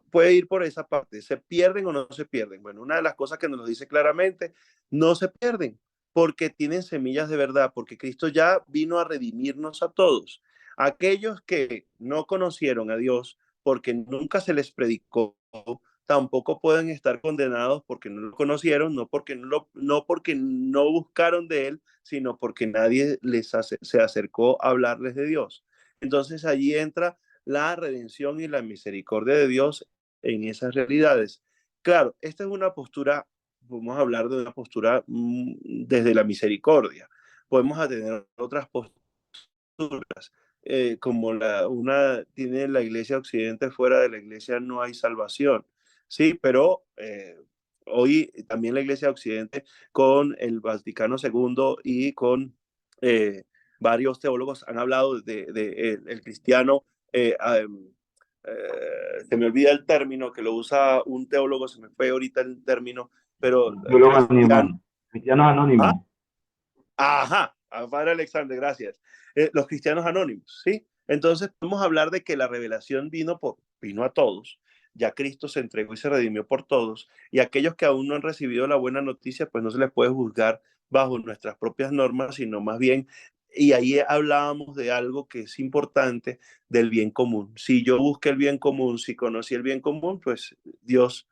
puede ir por esa parte, ¿se pierden o no se pierden? Bueno, una de las cosas que nos lo dice claramente, no se pierden, porque tienen semillas de verdad, porque Cristo ya vino a redimirnos a todos. Aquellos que no conocieron a Dios porque nunca se les predicó, tampoco pueden estar condenados porque no lo conocieron, no porque no buscaron de Él, sino porque nadie se acercó a hablarles de Dios. Entonces allí entra la redención y la misericordia de Dios en esas realidades. Claro, esta es una postura, podemos hablar de una postura desde la misericordia. Podemos tener otras posturas, como una tiene la Iglesia Occidente, fuera de la Iglesia no hay salvación. Sí, pero hoy también la Iglesia Occidente con el Vaticano II y con varios teólogos han hablado de el cristiano, eh, se me olvida el término que lo usa un teólogo, se me fue ahorita el término, pero cristiano.
Cristianos anónimos.
Ajá, Padre Alexander, gracias. Los cristianos anónimos, ¿sí? Entonces podemos hablar de que la revelación vino a todos. Ya Cristo se entregó y se redimió por todos. Y aquellos que aún no han recibido la buena noticia, pues no se les puede juzgar bajo nuestras propias normas, sino más bien, y ahí hablábamos de algo que es importante, del bien común. Si yo busqué el bien común, si conocí el bien común, pues Dios,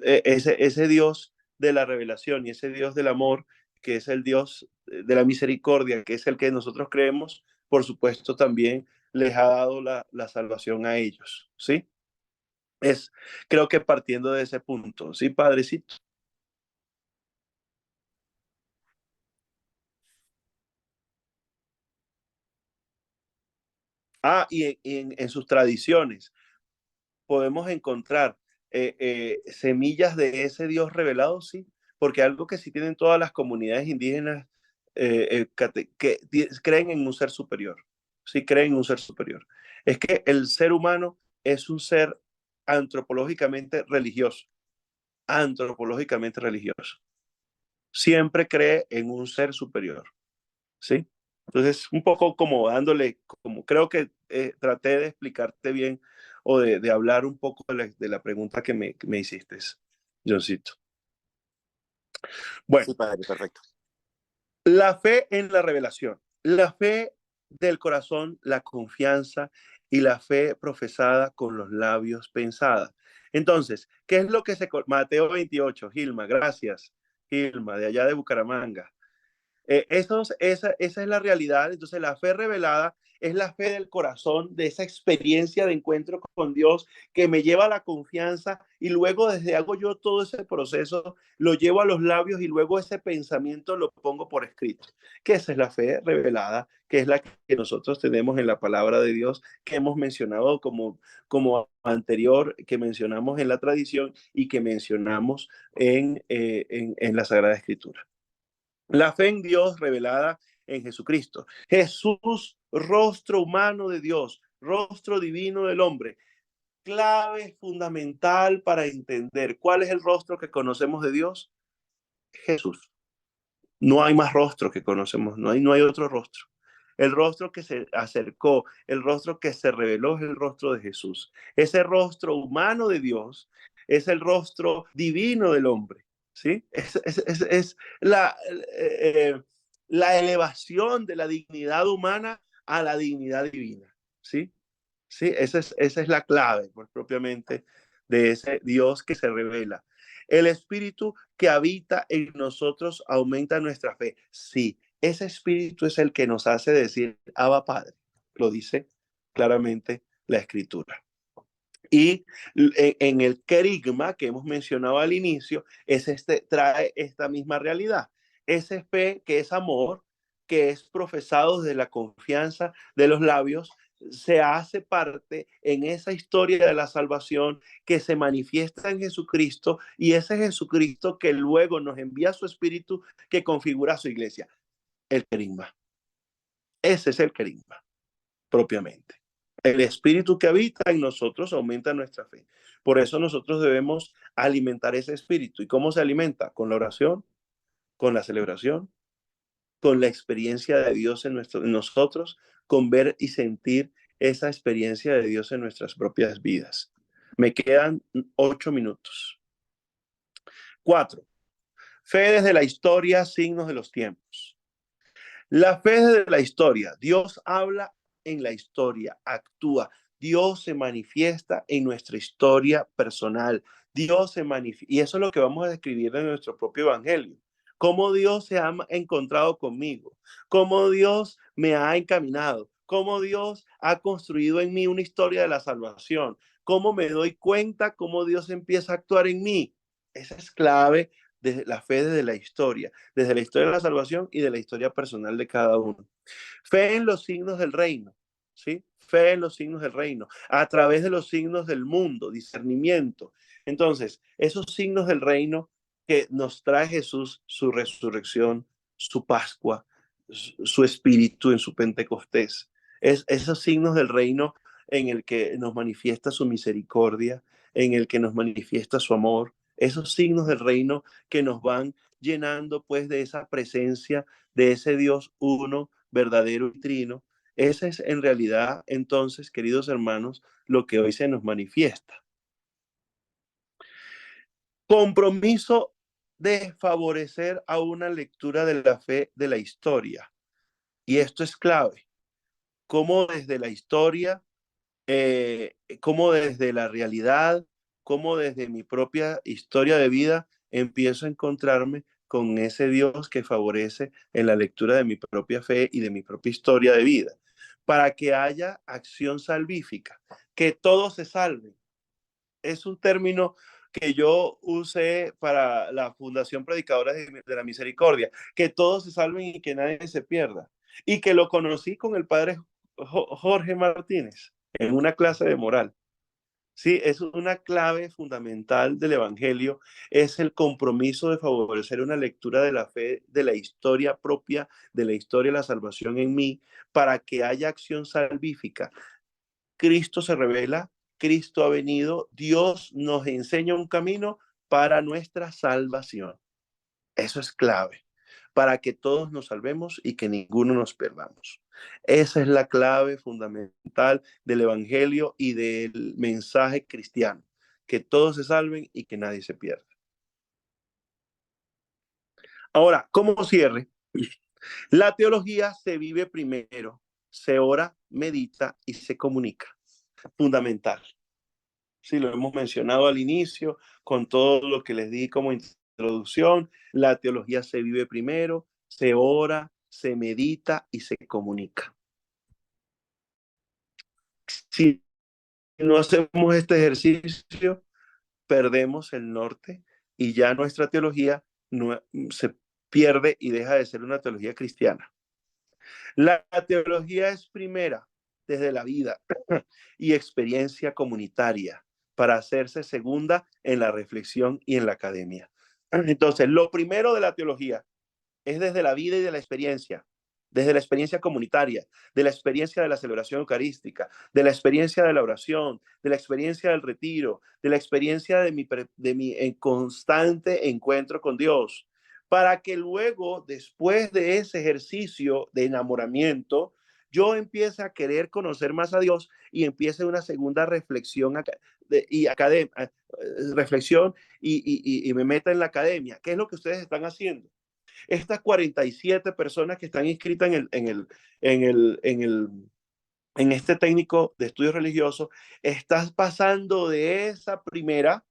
ese Dios de la revelación y ese Dios del amor, que es el Dios de la misericordia, que es el que nosotros creemos, por supuesto también les ha dado la salvación a ellos, ¿sí? Creo que partiendo de ese punto, ¿sí, Padrecito? Y en sus tradiciones podemos encontrar semillas de ese Dios revelado, sí, porque algo que sí tienen todas las comunidades indígenas que creen en un ser superior, sí creen en un ser superior. Es que el ser humano es un ser antropológicamente religioso. Siempre cree en un ser superior, ¿sí? Entonces, un poco como dándole, como creo que traté de explicarte bien o de hablar un poco de la pregunta que me hiciste, Johncito. Bueno,
Sí, padre, perfecto.
la fe en la revelación, la fe del corazón, la confianza y la fe profesada con los labios pensada. Entonces, ¿qué es lo que Mateo 28, Gilma, gracias, Gilma, de allá de Bucaramanga. Esa es la realidad. Entonces, la fe revelada es la fe del corazón, de esa experiencia de encuentro con Dios que me lleva a la confianza y luego desde hago yo todo ese proceso, lo llevo a los labios y luego ese pensamiento lo pongo por escrito. Que esa es la fe revelada, que es la que nosotros tenemos en la palabra de Dios, que hemos mencionado como anterior, que mencionamos en la tradición y que mencionamos en la Sagrada Escritura. La fe en Dios revelada en Jesucristo. Jesús, rostro humano de Dios, rostro divino del hombre. Clave fundamental para entender cuál es el rostro que conocemos de Dios. Jesús. No hay más rostro que conocemos, no hay otro rostro. El rostro que se acercó, el rostro que se reveló es el rostro de Jesús. Ese rostro humano de Dios es el rostro divino del hombre. ¿Sí? Es la elevación de la dignidad humana a la dignidad divina. ¿Sí? ¿Sí? Esa es la clave, pues, propiamente, de ese Dios que se revela. El espíritu que habita en nosotros aumenta nuestra fe. Sí, ese espíritu es el que nos hace decir, Abba Padre. Lo dice claramente la Escritura. Y en el querigma que hemos mencionado al inicio, trae esta misma realidad. Ese fe que es amor, que es profesado desde la confianza de los labios, se hace parte en esa historia de la salvación que se manifiesta en Jesucristo, y ese Jesucristo que luego nos envía su espíritu que configura su iglesia. El querigma. Ese es el querigma, propiamente. El espíritu que habita en nosotros aumenta nuestra fe. Por eso nosotros debemos alimentar ese espíritu. ¿Y cómo se alimenta? Con la oración, con la celebración, con la experiencia de Dios en nosotros, con ver y sentir esa experiencia de Dios en nuestras propias vidas. Me quedan 8 minutos. 4. Fe desde la historia, signos de los tiempos. La fe desde la historia. Dios habla en la historia, actúa. Dios se manifiesta en nuestra historia personal. Dios se manifiesta. Y eso es lo que vamos a describir en nuestro propio evangelio. Cómo Dios se ha encontrado conmigo. Cómo Dios me ha encaminado. Cómo Dios ha construido en mí una historia de la salvación. Cómo me doy cuenta cómo Dios empieza a actuar en mí. Esa es clave de la fe desde la historia de la salvación y de la historia personal de cada uno. Fe en los signos del reino, ¿sí? Fe en los signos del reino, a través de los signos del mundo, discernimiento. Entonces, esos signos del reino que nos trae Jesús, su resurrección, su Pascua, su espíritu en su Pentecostés, es esos signos del reino en el que nos manifiesta su misericordia, en el que nos manifiesta su amor, esos signos del reino que nos van llenando pues de esa presencia de ese Dios uno, verdadero y trino. Ese es en realidad entonces, queridos hermanos, lo que hoy se nos manifiesta. Compromiso de favorecer a una lectura de la fe de la historia. Y esto es clave. Cómo desde la historia, cómo desde la realidad, cómo desde mi propia historia de vida empiezo a encontrarme con ese Dios que favorece en la lectura de mi propia fe y de mi propia historia de vida, para que haya acción salvífica, que todos se salven. Es un término que yo usé para la Fundación Predicadores de la Misericordia, que todos se salven y que nadie se pierda. Y que lo conocí con el padre Jorge Martínez en una clase de moral. Sí, es una clave fundamental del Evangelio, es el compromiso de favorecer una lectura de la fe, de la historia propia, de la historia de la salvación en mí, para que haya acción salvífica. Cristo se revela, Cristo ha venido, Dios nos enseña un camino para nuestra salvación. Eso es clave, para que todos nos salvemos y que ninguno nos perdamos. Esa es la clave fundamental del Evangelio y del mensaje cristiano, que todos se salven y que nadie se pierda. Ahora, como cierre, la teología se vive primero, se ora, medita y se comunica. Fundamental. Sí, lo hemos mencionado al inicio, con todo lo que les di como introducción. La teología se vive primero, se ora, se medita y se comunica. Si no hacemos este ejercicio, perdemos el norte y ya nuestra teología no, se pierde y deja de ser una teología cristiana. La teología es primera desde la vida y experiencia comunitaria para hacerse segunda en la reflexión y en la academia. Entonces, lo primero de la teología es desde la vida y de la experiencia, desde la experiencia comunitaria, de la experiencia de la celebración eucarística, de la experiencia de la oración, de la experiencia del retiro, de la experiencia de mi constante encuentro con Dios, para que luego, después de ese ejercicio de enamoramiento, yo empiece a querer conocer más a Dios y empiece una segunda reflexión reflexión y me meta en la academia. ¿Qué es lo que ustedes están haciendo? Estas 47 personas que están inscritas en este técnico de estudios religiosos, estás pasando de esa primera,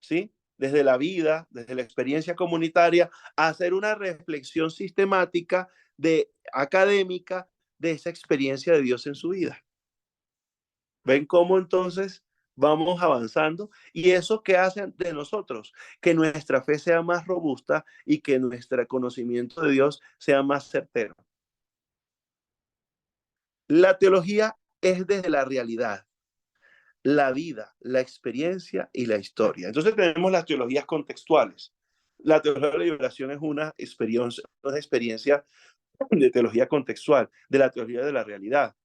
¿sí? Desde la vida, desde la experiencia comunitaria, a hacer una reflexión sistemática académica de esa experiencia de Dios en su vida. ¿Ven cómo entonces vamos avanzando? ¿Y eso qué hace de nosotros? Que nuestra fe sea más robusta y que nuestro conocimiento de Dios sea más certero. La teología es desde la realidad, la vida, la experiencia y la historia. Entonces tenemos las teologías contextuales. La teología de la liberación es una experiencia de teología contextual, de la teología de la realidad.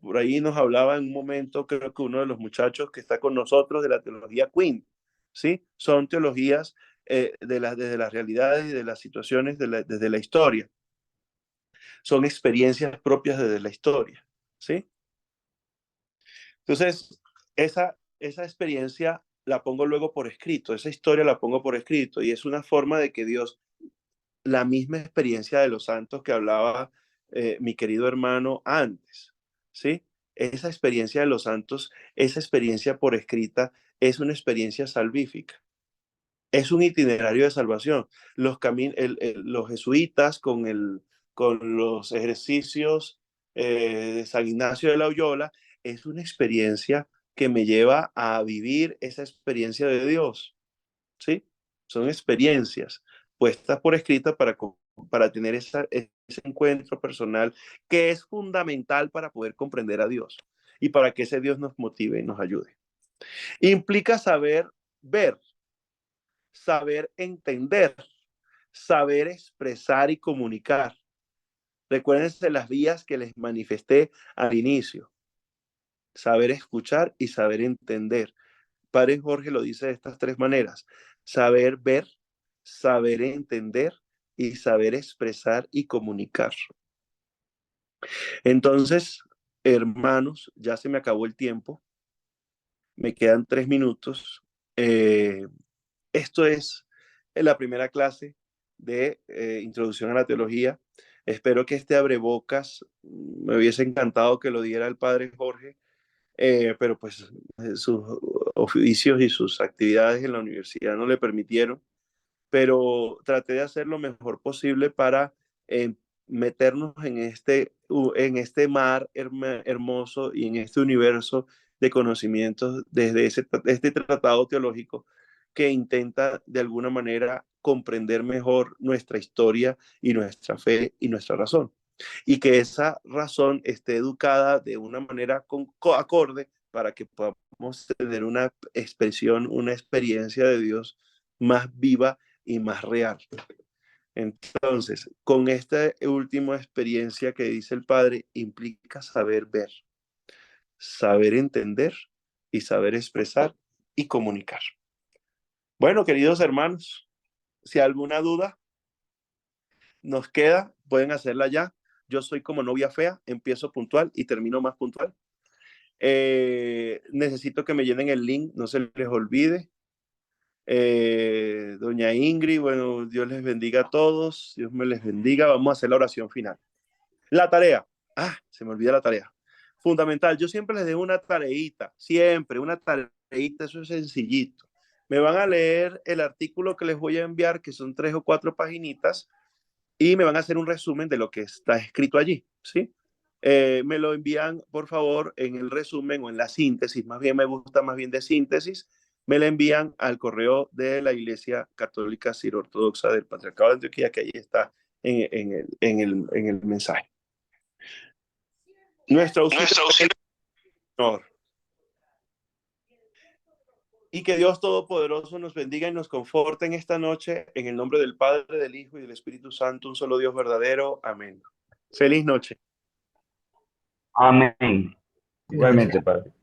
Por ahí nos hablaba en un momento, creo que uno de los muchachos que está con nosotros de la teología Queen, ¿sí? Son teologías desde las realidades y de las situaciones desde la historia. Son experiencias propias desde la historia, ¿sí? Entonces, esa experiencia la pongo luego por escrito, esa historia la pongo por escrito, y es una forma de que Dios, la misma experiencia de los santos que hablaba mi querido hermano antes, ¿sí? Esa experiencia de los santos, esa experiencia por escrita, es una experiencia salvífica. Es un itinerario de salvación. Los jesuitas con los ejercicios de San Ignacio de Loyola es una experiencia que me lleva a vivir esa experiencia de Dios, ¿sí? Son experiencias puestas por escrita para tener ese encuentro personal que es fundamental para poder comprender a Dios y para que ese Dios nos motive y nos ayude. Implica saber ver, saber entender, saber expresar y comunicar. Recuérdense las vías que les manifesté al inicio. Saber escuchar y saber entender. Padre Jorge lo dice de estas tres maneras: saber ver, saber entender y saber expresar y comunicar. Entonces, hermanos, ya se me acabó el tiempo. Me quedan 3 minutos. Esto es la primera clase de Introducción a la Teología. Espero que este abrebocas, me hubiese encantado que lo diera el Padre Jorge, pero pues sus oficios y sus actividades en la universidad no le permitieron, pero traté de hacer lo mejor posible para meternos en este mar hermoso y en este universo de conocimientos desde este tratado teológico que intenta de alguna manera comprender mejor nuestra historia y nuestra fe y nuestra razón. Y que esa razón esté educada de una manera acorde para que podamos tener una expresión, una experiencia de Dios más viva y más real. Entonces, con esta última experiencia que dice el Padre, implica saber ver, saber entender y saber expresar y comunicar. Bueno, queridos hermanos, si alguna duda nos queda, pueden hacerla ya. Yo soy como novia fea, empiezo puntual y termino más puntual. Necesito que me llenen el link, no se les olvide. Doña Ingrid, bueno, Dios les bendiga a todos, Dios me les bendiga. Vamos a hacer la oración final. La tarea, se me olvida la tarea. Fundamental, yo siempre les dejo una tareita, siempre una tareita, eso es sencillito. Me van a leer el artículo que les voy a enviar, que son 3 o 4 paginitas, y me van a hacer un resumen de lo que está escrito allí, ¿sí? Me lo envían, por favor, en el resumen o en la síntesis, más bien me gusta más bien de síntesis, me la envían al correo de la Iglesia Católica Siro-Ortodoxa del Patriarcado de Antioquía, que ahí está en el mensaje. Nuestro auxilio, Señor. Y que Dios Todopoderoso nos bendiga y nos conforte en esta noche, en el nombre del Padre, del Hijo y del Espíritu Santo, un solo Dios verdadero. Amén. Feliz noche.
Amén. Igualmente, Padre.